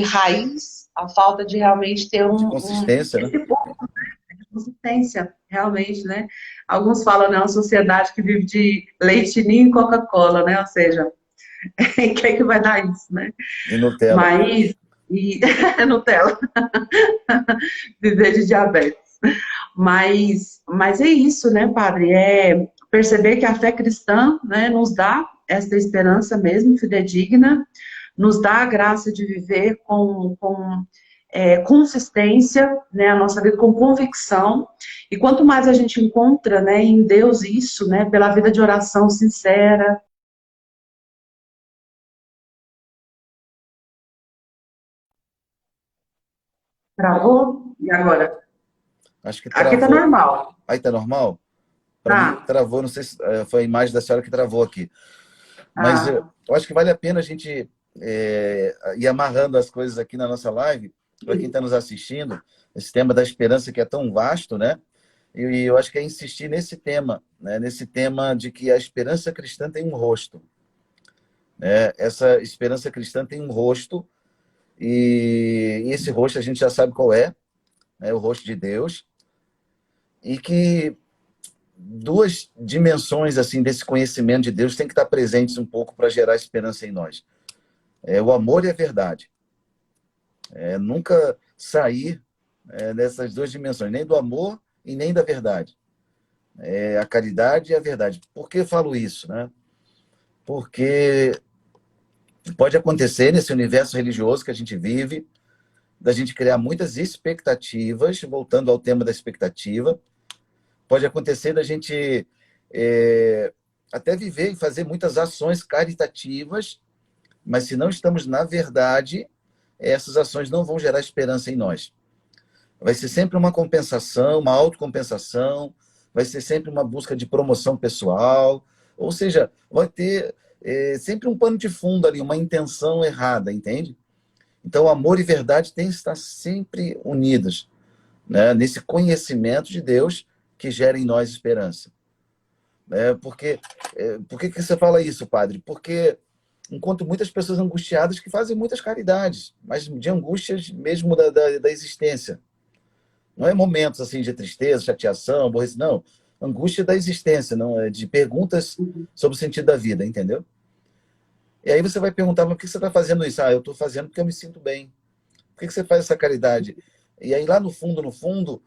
raiz, a falta de realmente ter De consistência, né? esse ponto de consistência, realmente, né? Alguns falam, né, uma sociedade que vive de leite ninho e Coca-Cola, né? Ou seja, quem é que vai dar isso, né? E Nutella. Mas, Nutella, viver de diabetes. Mas é isso, né, padre? É perceber que a fé cristã, né, nos dá esta esperança mesmo, fidedigna, nos dá a graça de viver com consistência, né, a nossa vida com convicção, e quanto mais a gente encontra, né, em Deus isso, né, pela vida de oração sincera. Travou? E agora? Acho que Aqui tá travou. normal. Aí tá normal? Para mim Tá. travou, não sei se foi a imagem da senhora que travou aqui. Mas Ah, eu acho que vale a pena a gente ir amarrando as coisas aqui na nossa live, para quem está nos assistindo, esse tema da esperança que é tão vasto, né? E eu acho que é insistir nesse tema, né? Nesse tema de que a esperança cristã tem um rosto, né? Essa esperança cristã tem um rosto, e esse rosto a gente já sabe qual é, né? O rosto de Deus, e que duas dimensões assim desse conhecimento de Deus têm que estar presentes um pouco para gerar esperança em nós. O amor e a verdade. Nunca sair dessas duas dimensões, nem do amor e nem da verdade. A caridade e a verdade. Por que eu falo isso, né? Porque pode acontecer nesse universo religioso que a gente vive, da gente criar muitas expectativas, voltando ao tema da expectativa, pode acontecer da gente até viver e fazer muitas ações caritativas, mas se não estamos na verdade, essas ações não vão gerar esperança em nós. Vai ser sempre uma compensação, uma autocompensação, vai ser sempre uma busca de promoção pessoal, ou seja, vai ter sempre um pano de fundo ali, uma intenção errada, entende? Então, amor e verdade têm que estar sempre unidos. né? Nesse conhecimento de Deus que gera em nós esperança. Por que você fala isso, padre? Porque encontro muitas pessoas angustiadas que fazem muitas caridades, mas de angústias mesmo da existência. Não é momentos assim de tristeza, chateação, aborrecimento, não. Angústia da existência, não é de perguntas sobre o sentido da vida, entendeu? E aí você vai perguntar, mas por que você está fazendo isso? Ah, eu estou fazendo porque eu me sinto bem. Por que você faz essa caridade? E aí lá no fundo,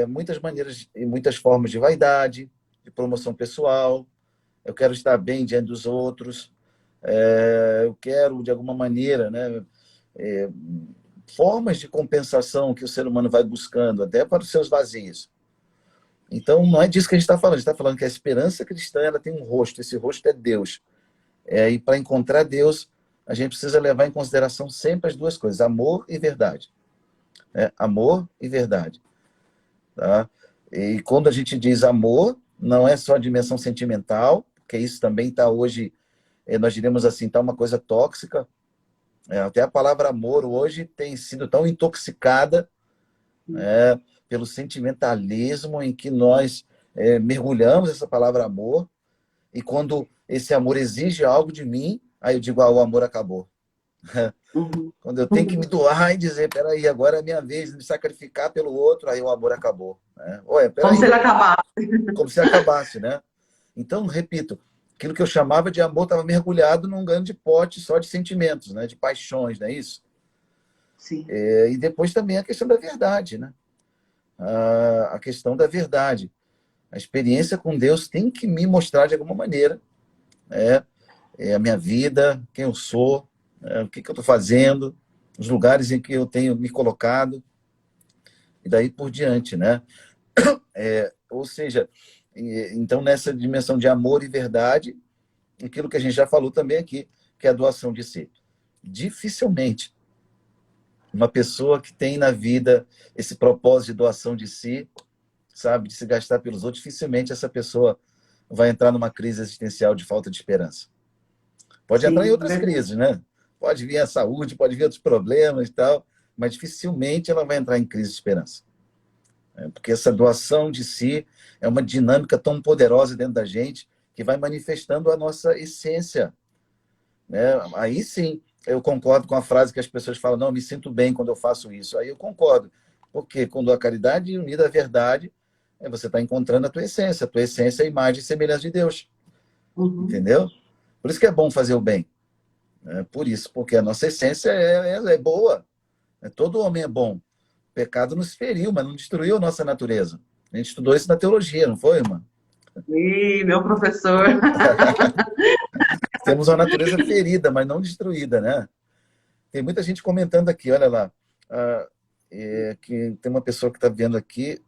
muitas maneiras e muitas formas de vaidade, de promoção pessoal. Eu quero estar bem diante dos outros. Eu quero, de alguma maneira, né, formas de compensação que o ser humano vai buscando, até para os seus vazios. Então, não é disso que a gente está falando. A gente está falando que a esperança cristã ela tem um rosto. Esse rosto é Deus. E para encontrar Deus, a gente precisa levar em consideração sempre as duas coisas, amor e verdade. Amor e verdade. Tá? E quando a gente diz amor, não é só a dimensão sentimental, porque isso também está hoje, nós diremos assim, está uma coisa tóxica. Até a palavra amor hoje tem sido tão intoxicada pelo sentimentalismo em que nós mergulhamos essa palavra amor, e quando esse amor exige algo de mim, aí eu digo, o amor acabou. Quando eu tenho que me doar e dizer, peraí, agora é a minha vez de me sacrificar pelo outro, aí o amor acabou. Como se ele acabasse. Como se acabasse, né? Então, repito, aquilo que eu chamava de amor estava mergulhado num grande pote só de sentimentos, né? De paixões, não é isso? Sim. E depois também a questão da verdade, né? A questão da verdade. A experiência com Deus tem que me mostrar de alguma maneira a minha vida, quem eu sou, o que eu estou fazendo, os lugares em que eu tenho me colocado, e daí por diante, né? Ou seja, então nessa dimensão de amor e verdade, aquilo que a gente já falou também aqui, que é a doação de si. Dificilmente uma pessoa que tem na vida esse propósito de doação de si, sabe, de se gastar pelos outros, dificilmente essa pessoa vai entrar numa crise existencial de falta de esperança. Pode entrar em outras crises, né? Pode vir a saúde, pode vir outros problemas e tal, mas dificilmente ela vai entrar em crise de esperança. Porque essa doação de si é uma dinâmica tão poderosa dentro da gente que vai manifestando a nossa essência. Aí sim, eu concordo com a frase que as pessoas falam, não, eu me sinto bem quando eu faço isso. Aí eu concordo, porque quando a caridade é unida à verdade, você está encontrando a tua essência. A tua essência é a imagem e semelhança de Deus. Entendeu? Por isso que é bom fazer o bem. Por isso, porque a nossa essência é boa. Todo homem é bom. O pecado nos feriu, mas não destruiu a nossa natureza. A gente estudou isso na teologia, não foi, irmã? Ih, meu professor. Temos uma natureza ferida, mas não destruída, né? Tem muita gente comentando aqui, olha lá. Que tem uma pessoa que está vendo aqui,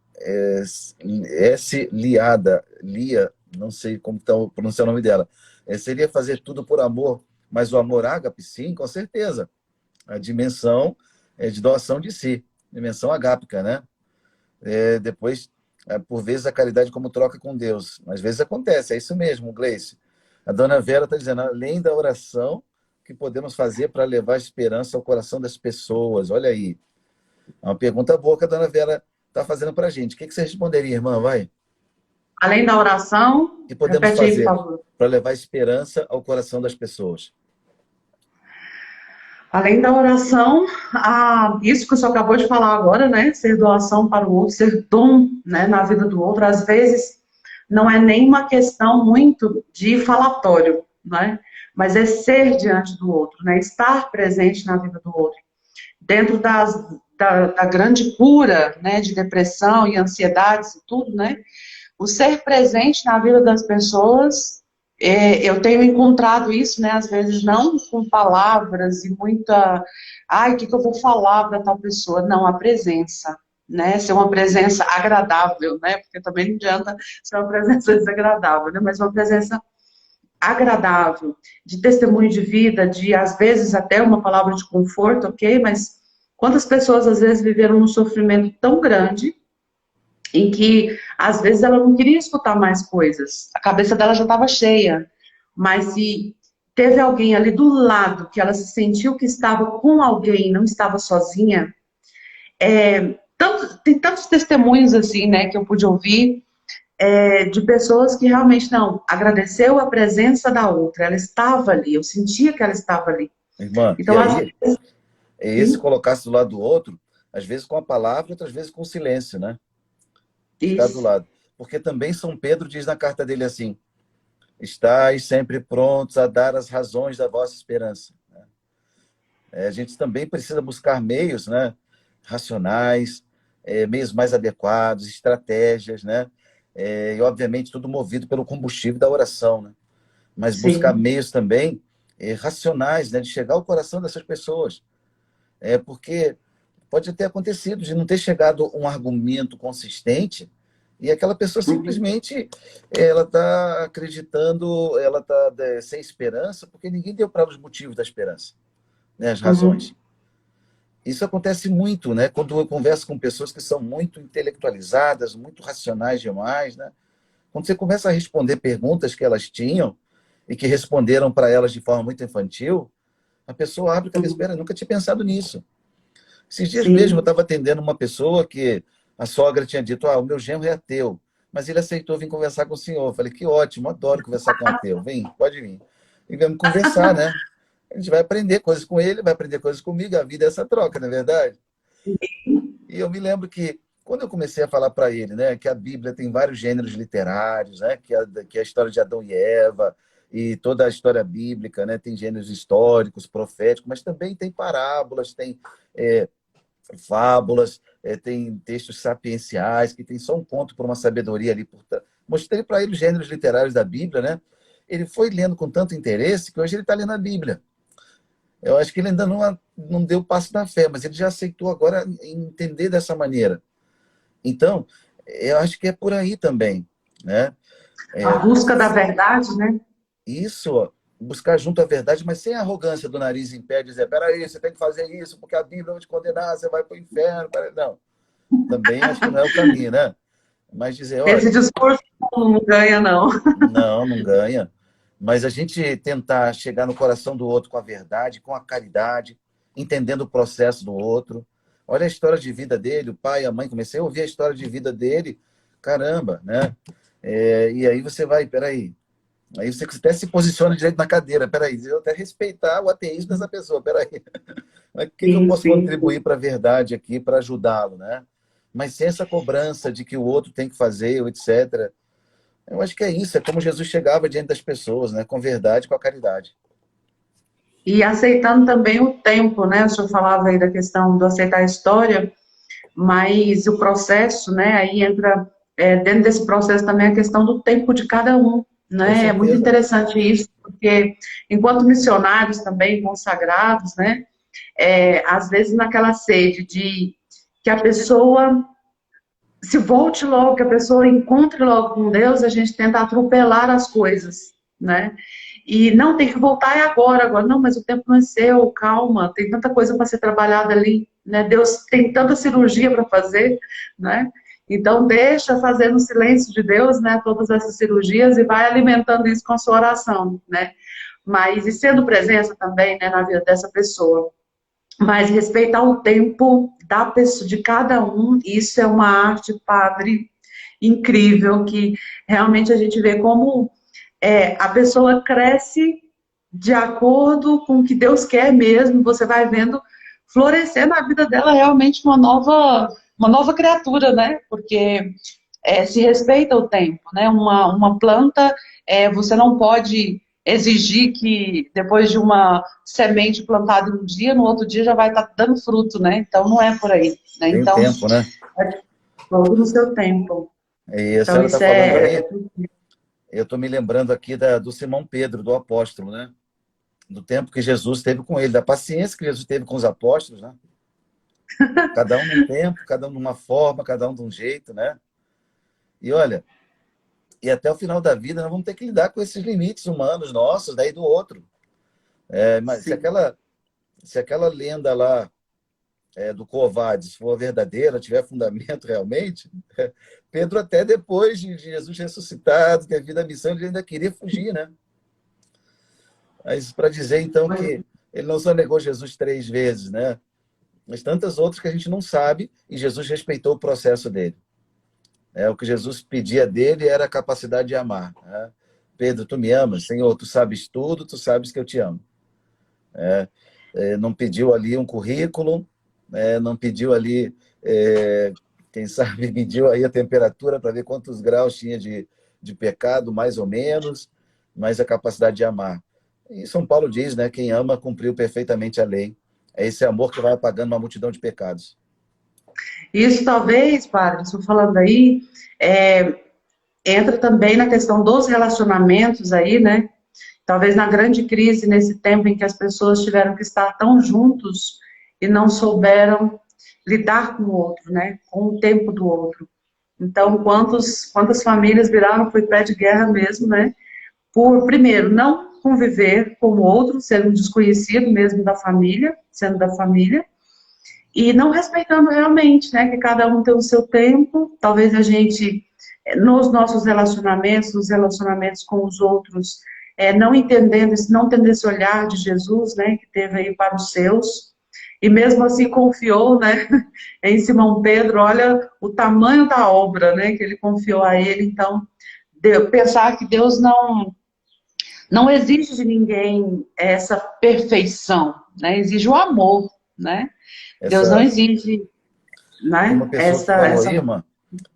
Lia, não sei como está pronunciar o nome dela. Seria fazer tudo por amor, mas o amor ágape, sim, com certeza. A dimensão de doação de si, dimensão agápica, né? Depois, por vezes, a caridade como troca com Deus. Às vezes acontece, é isso mesmo, Gleice. A dona Vera está dizendo, além da oração, que podemos fazer para levar esperança ao coração das pessoas? Olha aí. É uma pergunta boa que a dona Vera está fazendo para a gente. O que você responderia, irmã? Vai. Além da oração, O que podemos repete aí, fazer por favor. para levar esperança ao coração das pessoas? Além da oração, isso que o senhor acabou de falar agora, né? Ser doação para o outro, ser dom, né, na vida do outro, às vezes não é nem uma questão muito de falatório, né? Mas é ser diante do outro, né? Estar presente na vida do outro. Dentro da grande cura, né, de depressão e ansiedades e tudo, né? O ser presente na vida das pessoas, eu tenho encontrado isso, né, às vezes não com palavras e muita, o que eu vou falar para tal pessoa? Não, a presença, né, ser uma presença agradável, né, porque também não adianta ser uma presença desagradável, né, mas uma presença agradável, de testemunho de vida, de às vezes até uma palavra de conforto, ok, mas quantas pessoas às vezes viveram um sofrimento tão grande em que, às vezes, ela não queria escutar mais coisas. A cabeça dela já estava cheia. Mas se teve alguém ali do lado, que ela se sentiu que estava com alguém, não estava sozinha, tem tantos testemunhos assim, né, que eu pude ouvir, de pessoas que realmente não agradeceu a presença da outra, ela estava ali, eu sentia que ela estava ali. Irmã, e Então, às aí, vezes, esse sim, colocar-se do lado do outro, às vezes com a palavra, outras vezes com o silêncio, né? Ficar do isso, lado. Porque também São Pedro diz na carta dele assim: estais sempre prontos a dar as razões da vossa esperança. A gente também precisa buscar meios, né, racionais, meios mais adequados, estratégias, né? E, obviamente, tudo movido pelo combustível da oração, né? Mas buscar sim, meios também racionais, né, de chegar ao coração dessas pessoas. Porque pode ter acontecido de não ter chegado um argumento consistente e aquela pessoa uhum, simplesmente ela está acreditando, ela está sem esperança, porque ninguém deu para ela os motivos da esperança, né, as razões. uhum, Isso acontece muito, né? Quando eu converso com pessoas que são muito intelectualizadas, muito racionais demais, né? Quando você começa a responder perguntas que elas tinham e que responderam para elas de forma muito infantil, a pessoa abre a cabeça, uhum, espera, nunca tinha pensado nisso. Esses dias mesmo eu sim. estava atendendo uma pessoa que a sogra tinha dito, o meu genro é ateu, mas ele aceitou vir conversar com o senhor. Eu falei, que ótimo, adoro conversar com um ateu. Vem, pode vir. E vamos conversar, né? A gente vai aprender coisas com ele, vai aprender coisas comigo, a vida é essa troca, não é verdade? E eu me lembro que quando eu comecei a falar para ele, né, que a Bíblia tem vários gêneros literários, né, que a história de Adão e Eva e toda a história bíblica, né, tem gêneros históricos, proféticos, mas também tem parábolas, tem é, fábulas, tem textos sapienciais, que tem só um ponto por uma sabedoria ali. Mostrei para ele os gêneros literários da Bíblia, né? Ele foi lendo com tanto interesse que hoje ele está lendo a Bíblia. Eu acho que ele ainda não deu o passo da fé, mas ele já aceitou agora entender dessa maneira. Então, eu acho que é por aí também, né? A É, busca da verdade, né? isso, ó, buscar junto à verdade, mas sem arrogância do nariz em pé, dizer, peraí, você tem que fazer isso, porque a Bíblia vai te condenar, você vai para o inferno. Não, também acho que não é o caminho, né? Mas dizer, Esse olha, discurso não ganha, não. não ganha. Mas a gente tentar chegar no coração do outro com a verdade, com a caridade, entendendo o processo do outro. Olha a história de vida dele, o pai, a mãe, comecei a ouvir a história de vida dele, caramba, né? E aí você vai, peraí, aí você até se posiciona direito na cadeira, peraí, eu até respeitar o ateísmo dessa pessoa, peraí. Mas o que que eu Sim, posso sim, sim. contribuir para a verdade aqui, para ajudá-lo, né? Mas sem essa cobrança de que o outro tem que fazer, etc. Eu acho que é isso, é como Jesus chegava diante das pessoas, né? Com verdade, com a caridade. E aceitando também o tempo, né? O senhor falava aí da questão do aceitar a história, mas o processo, né? Aí entra, dentro desse processo também a questão do tempo de cada um, Com né? É muito certeza. interessante isso, porque enquanto missionários também consagrados, né? Às vezes naquela sede de que a pessoa se volte logo, que a pessoa encontre logo com Deus, a gente tenta atropelar as coisas, né? E não tem que voltar é agora, agora. Não, mas o tempo não é seu, calma, tem tanta coisa para ser trabalhada ali, né? Deus tem tanta cirurgia para fazer, né? Então deixa fazer no silêncio de Deus, né? Todas essas cirurgias e vai alimentando isso com a sua oração, né? Mas e sendo presença também, né, na vida dessa pessoa. Mas respeitar o tempo da pessoa, de cada um, isso é uma arte, padre, incrível, que realmente a gente vê como a pessoa cresce de acordo com o que Deus quer mesmo, você vai vendo florescer na vida dela realmente uma nova criatura, né? Porque se respeita o tempo, né? Uma planta, você não pode exigir que depois de uma semente plantada um dia, no outro dia já vai estar dando fruto, né? Então não é por aí, né? Tem o Então, tempo, né? é tudo no seu tempo. E a Então senhora está isso falando é aí, eu estou me lembrando aqui do Simão Pedro, do apóstolo, né? Do tempo que Jesus teve com ele, da paciência que Jesus teve com os apóstolos, né? Cada um num tempo, cada um numa forma, cada um de um jeito, né? E olha, e até o final da vida nós vamos ter que lidar com esses limites humanos nossos, daí do outro. Mas sim. se aquela lenda lá do Covades for verdadeira, tiver fundamento realmente, Pedro até depois de Jesus ressuscitado, ter vindo a missão, ele ainda queria fugir, né? Mas para dizer então que ele não só negou Jesus 3 vezes, né? mas tantas outras que a gente não sabe, e Jesus respeitou o processo dele. O que Jesus pedia dele era a capacidade de amar. Né? Pedro, tu me amas? Senhor, tu sabes tudo, tu sabes que eu te amo. Não pediu ali um currículo, não pediu ali, quem sabe, mediu aí a temperatura para ver quantos graus tinha de pecado, mais ou menos, mas a capacidade de amar. E São Paulo diz, né, quem ama cumpriu perfeitamente a lei. É esse amor que vai apagando uma multidão de pecados. Isso talvez, padre, estou falando aí, entra também na questão dos relacionamentos aí, né? Talvez na grande crise, nesse tempo em que as pessoas tiveram que estar tão juntos e não souberam lidar com o outro, né? Com o tempo do outro. Então, quantas famílias viraram, foi pé de guerra mesmo, né? Por, primeiro, não conviver com o outro, sendo um desconhecido mesmo da família, sendo da família, e não respeitando realmente, né? Que cada um tem o seu tempo, talvez a gente, nos nossos relacionamentos, nos relacionamentos com os outros, não tendo esse olhar de Jesus, né? Que teve aí para os seus, e mesmo assim confiou, né? Em Simão Pedro, olha o tamanho da obra, né? Que ele confiou a ele, então, pensar que Deus não exige de ninguém essa perfeição, né? Exige o amor, né? Deus não exige, Tem né? uma pessoa que falou aí, irmã,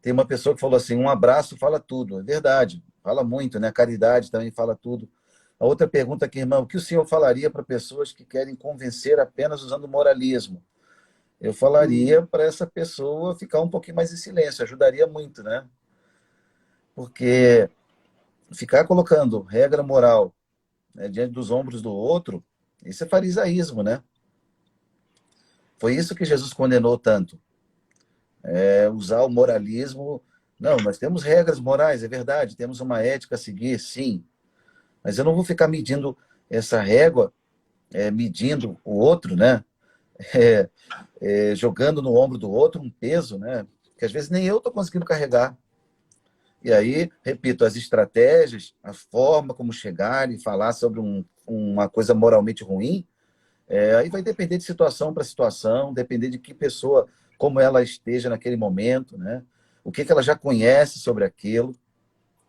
tem uma pessoa que falou assim, um abraço fala tudo. É verdade, fala muito, né? Caridade também fala tudo. A outra pergunta aqui, irmão, o que o senhor falaria para pessoas que querem convencer apenas usando moralismo? Eu falaria para essa pessoa ficar um pouquinho mais em silêncio, ajudaria muito, né? Porque ficar colocando regra moral, né, diante dos ombros do outro, isso é farisaísmo, né? Foi isso que Jesus condenou tanto. Usar o moralismo. Não, nós temos regras morais, é verdade, temos uma ética a seguir, sim. Mas eu não vou ficar medindo essa régua, medindo o outro, né? Jogando no ombro do outro um peso, né? Que às vezes nem eu estou conseguindo carregar. E aí, repito, as estratégias, a forma como chegar e falar sobre uma coisa moralmente ruim, aí vai depender de situação para situação, depender de que pessoa, como ela esteja naquele momento, né? O que ela já conhece sobre aquilo,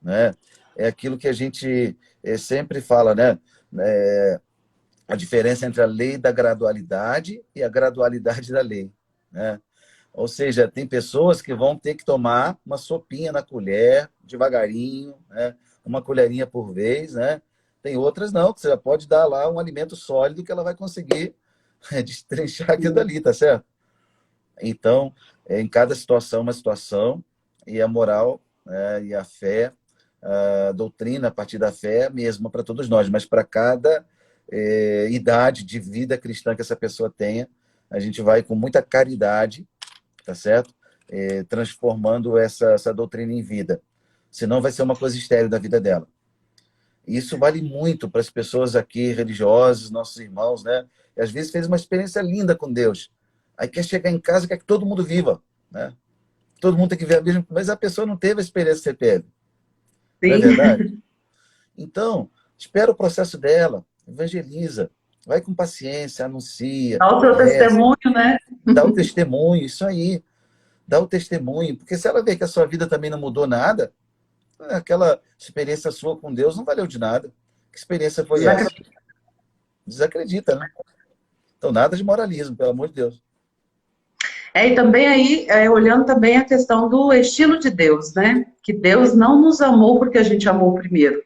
né? É aquilo que a gente sempre fala, né? A diferença entre a lei da gradualidade e a gradualidade da lei, né? Ou seja, tem pessoas que vão ter que tomar uma sopinha na colher, devagarinho, né? Uma colherinha por vez, né? Tem outras não, que você já pode dar lá um alimento sólido que ela vai conseguir destrinchar aquilo dali, tá certo? Então, em cada situação, uma situação, e a moral, e a fé, a doutrina a partir da fé é a mesma para todos nós, mas para cada idade de vida cristã que essa pessoa tenha, a gente vai com muita caridade, tá certo? Transformando essa doutrina em vida. Senão vai ser uma coisa estéril da vida dela. Isso vale muito para as pessoas aqui, religiosas, nossos irmãos, né? E às vezes fez uma experiência linda com Deus. Aí quer chegar em casa, quer que todo mundo viva, né? Todo mundo tem que ver a mesma, mas a pessoa não teve a experiência que você teve. Não é verdade? Sim. Então, espera o processo dela, evangeliza, vai com paciência, anuncia, Dá o seu reza, testemunho, né? dá o testemunho, isso aí, dá o testemunho, porque se ela vê que a sua vida também não mudou nada, aquela experiência sua com Deus não valeu de nada. Que experiência foi essa? Desacredita, né? Então, nada de moralismo, pelo amor de Deus. E também aí, olhando também a questão do estilo de Deus, né? Que Deus não nos amou porque a gente amou primeiro,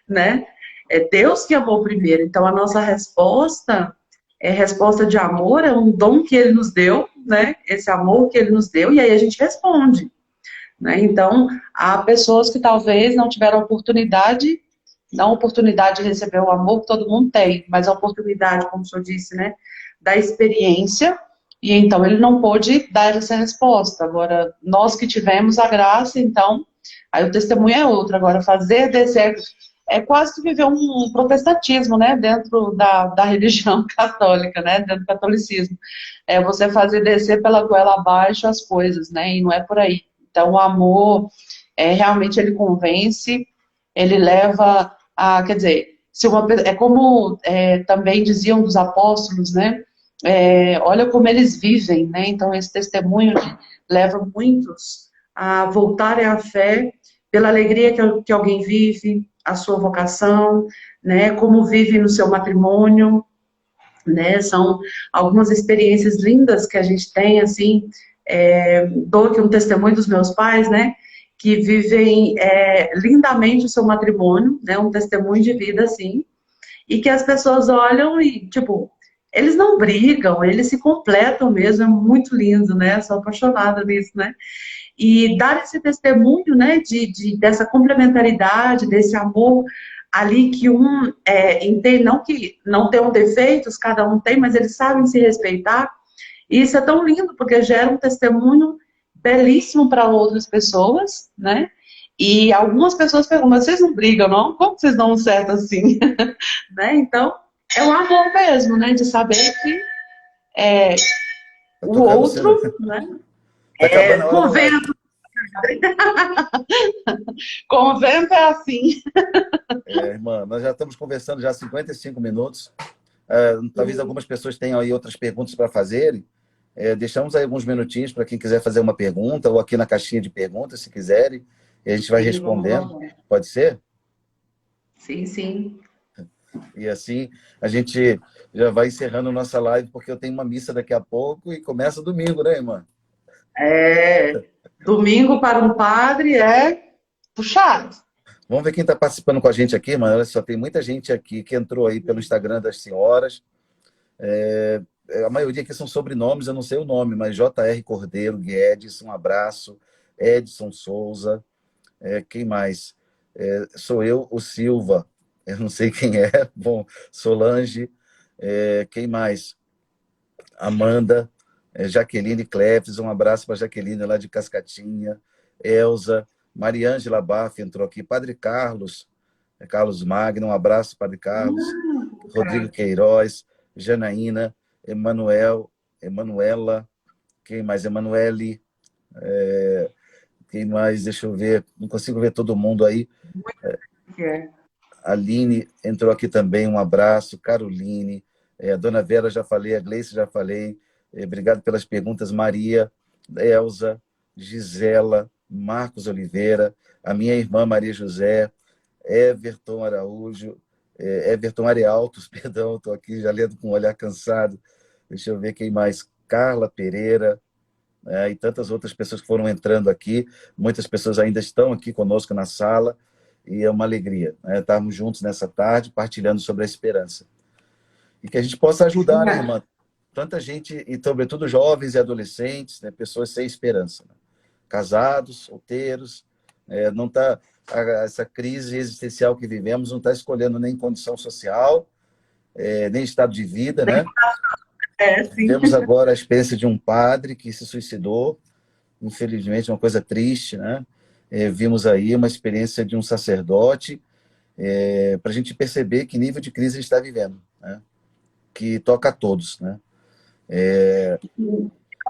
né? É Deus que amou primeiro. Então, a nossa resposta resposta de amor, é um dom que Ele nos deu, né? Esse amor que Ele nos deu, e aí a gente responde, né? Então, há pessoas que talvez não tiveram oportunidade, não a oportunidade de receber o amor que todo mundo tem, mas a oportunidade, como o senhor disse, né? Da experiência. E então ele não pôde dar essa resposta. Agora, nós que tivemos a graça, então, aí o testemunho é outro. Agora, fazer descer é quase que viver um protestantismo, né, dentro da religião católica, né, dentro do catolicismo. É você fazer descer pela goela abaixo as coisas, né, e não é por aí. Então, o amor, realmente ele convence, ele leva a, quer dizer, se uma, é como também diziam dos apóstolos, né, olha como eles vivem, né? Então, esse testemunho leva muitos a voltarem à fé pela alegria que alguém vive, a sua vocação, né? Como vive no seu matrimônio, né? São algumas experiências lindas que a gente tem, assim, dou aqui um testemunho dos meus pais, né? Que vivem lindamente o seu matrimônio, né? Um testemunho de vida, assim, e que as pessoas olham e, tipo, eles não brigam, eles se completam mesmo, é muito lindo, né? Sou apaixonada nisso, né? E dar esse testemunho, né, dessa complementaridade, desse amor ali que entende, não que não tenham defeitos, cada um tem, mas eles sabem se respeitar. E isso é tão lindo, porque gera um testemunho belíssimo para outras pessoas, né? E algumas pessoas perguntam, mas vocês não brigam, não? Como vocês dão um certo assim? Né? Então, é um amor mesmo, né? De saber que Tá o tocando o sino. outro, né? Tá acabando a hora da live. Convento, convento é assim. Irmã, nós já estamos conversando já há 55 minutos. Talvez algumas pessoas tenham aí outras perguntas para fazerem. Deixamos aí alguns minutinhos para quem quiser fazer uma pergunta, ou aqui na caixinha de perguntas, se quiserem, e a gente vai Sim, vamos respondendo. lá. Pode ser? Sim, sim. E assim a gente já vai encerrando nossa live, porque eu tenho uma missa daqui a pouco e começa domingo, né, irmã? Domingo para um padre é puxado. Vamos ver quem está participando com a gente aqui, mano. Olha só, tem muita gente aqui que entrou aí pelo Instagram das senhoras. A maioria aqui são sobrenomes, eu não sei o nome, mas J.R. Cordeiro, Guedes, um abraço. Edson Souza, quem mais? Sou eu, o Silva, eu não sei quem é. Bom, Solange, quem mais? Amanda, Jaqueline Cleves, um abraço para Jaqueline lá de Cascatinha. Elza, Mariângela Baff entrou aqui. Padre Carlos, Carlos Magno, um abraço, Padre Carlos. Rodrigo Queiroz, Janaína, Emanuela, quem mais? Emanuele, quem mais? Deixa eu ver, não consigo ver todo mundo aí. É. Aline entrou aqui também, um abraço. Caroline, a Dona Vera já falei, a Gleice já falei. Obrigado pelas perguntas, Maria, Elza, Gisela, Marcos Oliveira, a minha irmã Maria José, Everton Araújo, Everton Arealtos, perdão, estou aqui já lendo com um olhar cansado. Deixa eu ver quem mais. Carla Pereira, e tantas outras pessoas que foram entrando aqui. Muitas pessoas ainda estão aqui conosco na sala e é uma alegria, né, estarmos juntos nessa tarde, partilhando sobre a esperança. E que a gente possa ajudar, né, irmã? Tanta gente, e sobretudo jovens e adolescentes, né, pessoas sem esperança. Né? Casados, solteiros, não tá, essa crise existencial que vivemos não está escolhendo nem condição social, nem estado de vida, né? Sim. Vemos agora a experiência de um padre que se suicidou, infelizmente, uma coisa triste, né? Vimos aí uma experiência de um sacerdote, para a gente perceber que nível de crise ele está vivendo, né? Que toca a todos, né?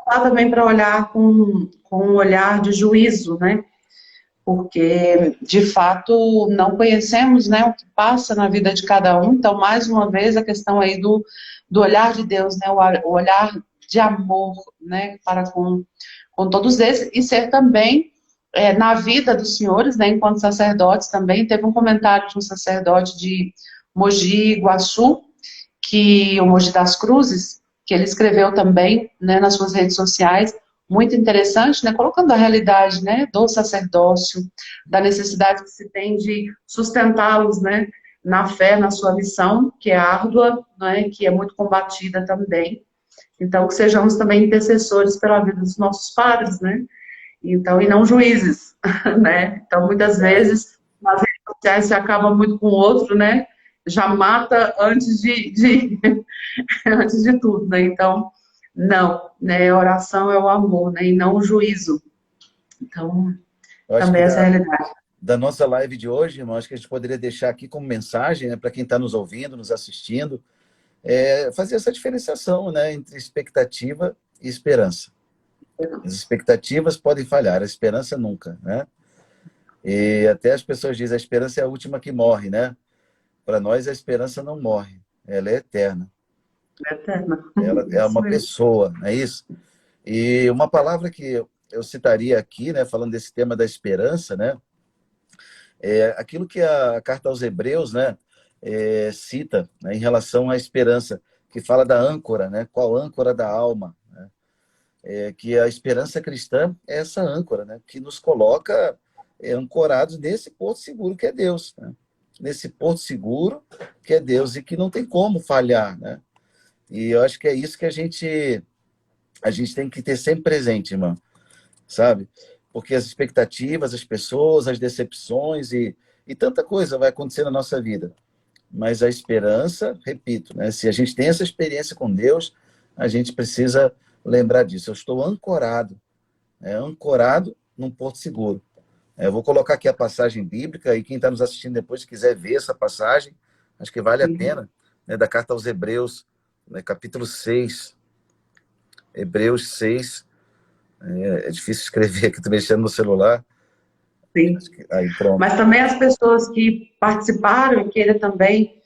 Dá também para olhar com um olhar de juízo, né? Porque, de fato, não conhecemos, né, o que passa na vida de cada um. Então, mais uma vez, a questão aí do olhar de Deus, né, o olhar de amor, né, para com todos eles, e ser também na vida dos senhores, né, enquanto sacerdotes também. Teve um comentário de um sacerdote de Mogi Guaçu, o Mogi das Cruzes, que ele escreveu também, né, nas suas redes sociais, muito interessante, né, colocando a realidade, né, do sacerdócio, da necessidade que se tem de sustentá-los, né, na fé, na sua missão, que é árdua, né, que é muito combatida também. Então, que sejamos também intercessores pela vida dos nossos padres, né, então, e não juízes, né, então muitas vezes nas redes sociais se acaba muito com o outro, né, já mata antes antes de tudo, né, então não, né? Oração é o amor, né? E não o juízo. Então, Eu acho que também essa é a realidade. da nossa live de hoje, irmão, acho que a gente poderia deixar aqui como mensagem, né, para quem está nos ouvindo, nos assistindo, fazer essa diferenciação, né, entre expectativa e esperança. As expectativas podem falhar, a esperança nunca, né? E até as pessoas dizem, a esperança é a última que morre, né? Para nós, a esperança não morre, ela é eterna. Eterna. Ela é Isso uma mesmo. pessoa, não é isso? E uma palavra que eu citaria aqui, né, falando desse tema da esperança, né, é aquilo que a carta aos Hebreus, né, cita, né, em relação à esperança, que fala da âncora, né, qual âncora da alma, né, que a esperança cristã é essa âncora, né, que nos coloca ancorados nesse porto seguro que é Deus, né, nesse porto seguro que é Deus e que não tem como falhar, né? E eu acho que é isso que a gente tem que ter sempre presente, irmão, sabe? Porque as expectativas, as pessoas, as decepções e tanta coisa vai acontecer na nossa vida. Mas a esperança, repito, né? Se a gente tem essa experiência com Deus, a gente precisa lembrar disso. Eu estou ancorado, né? Ancorado num porto seguro. Eu vou colocar aqui a passagem bíblica e quem está nos assistindo depois, se quiser ver essa passagem, acho que vale a Sim, pena, né? Da carta aos Hebreus, né? Capítulo 6, Hebreus 6. É difícil escrever aqui, tô mexendo no celular. sim. Aí, pronto. Mas também as pessoas que participaram e queiram também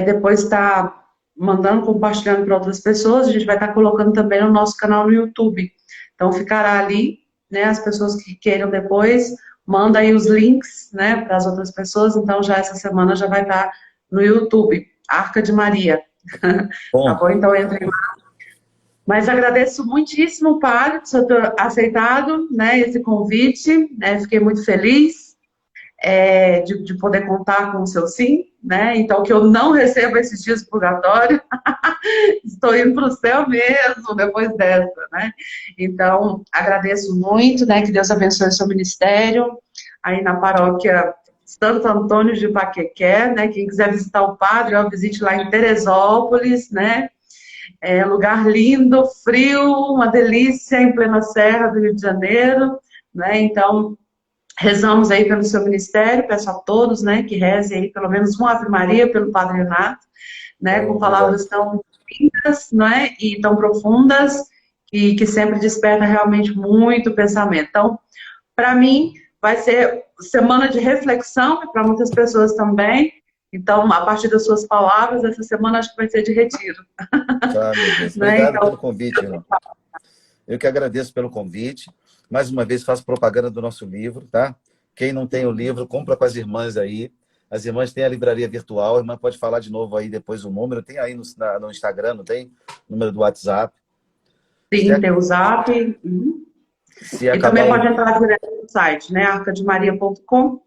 depois estar mandando, compartilhando para outras pessoas, a gente vai estar colocando também no nosso canal no YouTube. Então ficará ali, né? As pessoas que queiram depois, manda aí os links, né, para as outras pessoas. Então já essa semana já vai estar no YouTube, Arca de Maria. Tá Bom, bom? Então entre. Mas agradeço muitíssimo, Padre, por você ter aceitado, né, esse convite, né, fiquei muito feliz de poder contar com o seu sim, né, então que eu não receba esses dias de purgatório, estou indo para o céu mesmo depois dessa, né, então agradeço muito, né, que Deus abençoe o seu ministério, aí na paróquia Santo Antônio de Paquequé, né, quem quiser visitar o Padre, ó, visite lá em Teresópolis, né, lugar lindo, frio, uma delícia, em plena serra do Rio de Janeiro, né? Então, rezamos aí pelo seu ministério, peço a todos, né, que rezem aí pelo menos uma Ave Maria pelo Padre Renato, né, com obrigado. palavras tão lindas, né, e tão profundas, e que sempre desperta realmente muito pensamento. Então, para mim, vai ser semana de reflexão, e para muitas pessoas também. Então, a partir das suas palavras, essa semana acho que vai ser de retiro, Ah, meu Deus. né? Obrigado Então, pelo convite, irmão. Eu que agradeço pelo convite. Mais uma vez, faço propaganda do nosso livro, tá? Quem não tem o livro, compra com as irmãs aí. As irmãs têm a livraria virtual. A irmã pode falar de novo aí depois o número. Tem aí no Instagram, não tem? O número do WhatsApp. Se, sim, tem o Zap. Uhum. se E acabar também o. pode entrar direto no site, né? arcademaria.com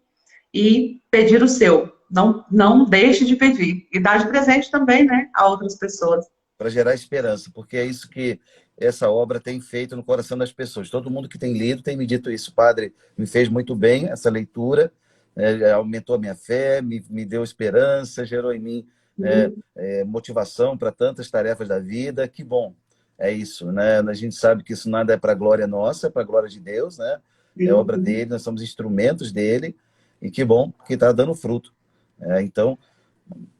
e pedir o seu. Não, não deixe de pedir. E dar de presente também, né? A outras pessoas. Para gerar esperança, porque é isso que essa obra tem feito no coração das pessoas. Todo mundo que tem lido tem me dito isso, padre, me fez muito bem essa leitura, aumentou a minha fé, me deu esperança, gerou em mim Uhum. motivação para tantas tarefas da vida. Que bom, é isso, né? A gente sabe que isso nada é para glória nossa, é para glória de Deus, né? É obra Sim. dele, nós somos instrumentos dele, e que bom que está dando fruto. Então,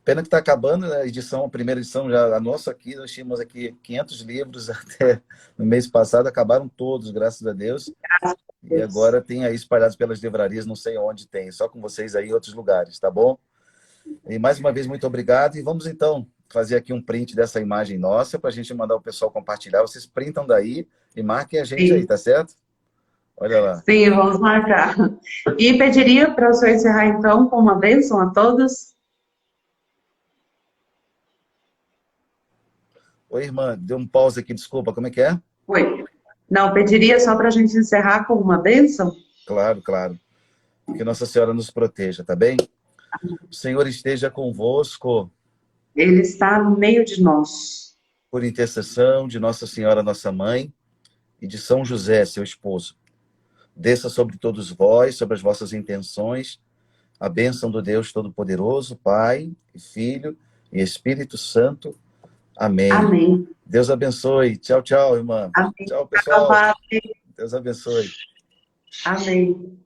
pena que está acabando, né, a primeira edição, já a nossa aqui, nós tínhamos aqui 500 livros até no mês passado, acabaram todos, graças a Deus. E agora tem aí espalhados pelas livrarias, não sei onde tem, só com vocês aí em outros lugares, tá bom? E mais uma vez, muito obrigado. E vamos então fazer aqui um print dessa imagem nossa para a gente mandar o pessoal compartilhar. Vocês printam daí e marquem a gente aí, Sim. tá certo? Olha lá. Sim, vamos marcar. E pediria para o senhor encerrar, então, com uma bênção a todos. Oi, irmã, deu um pause aqui, desculpa, como é que é? Oi. Não, pediria só para a gente encerrar com uma bênção. Claro, claro. Que Nossa Senhora nos proteja, tá bem? O Senhor esteja convosco. Ele está no meio de nós. Por intercessão de Nossa Senhora, nossa mãe, e de São José, seu esposo, desça sobre todos vós, sobre as vossas intenções, a bênção do Deus Todo-Poderoso, Pai, e Filho e Espírito Santo. Amém. Amém. Deus abençoe. Tchau, tchau, irmã. Amém. Tchau, pessoal. Padre. Deus abençoe. Amém.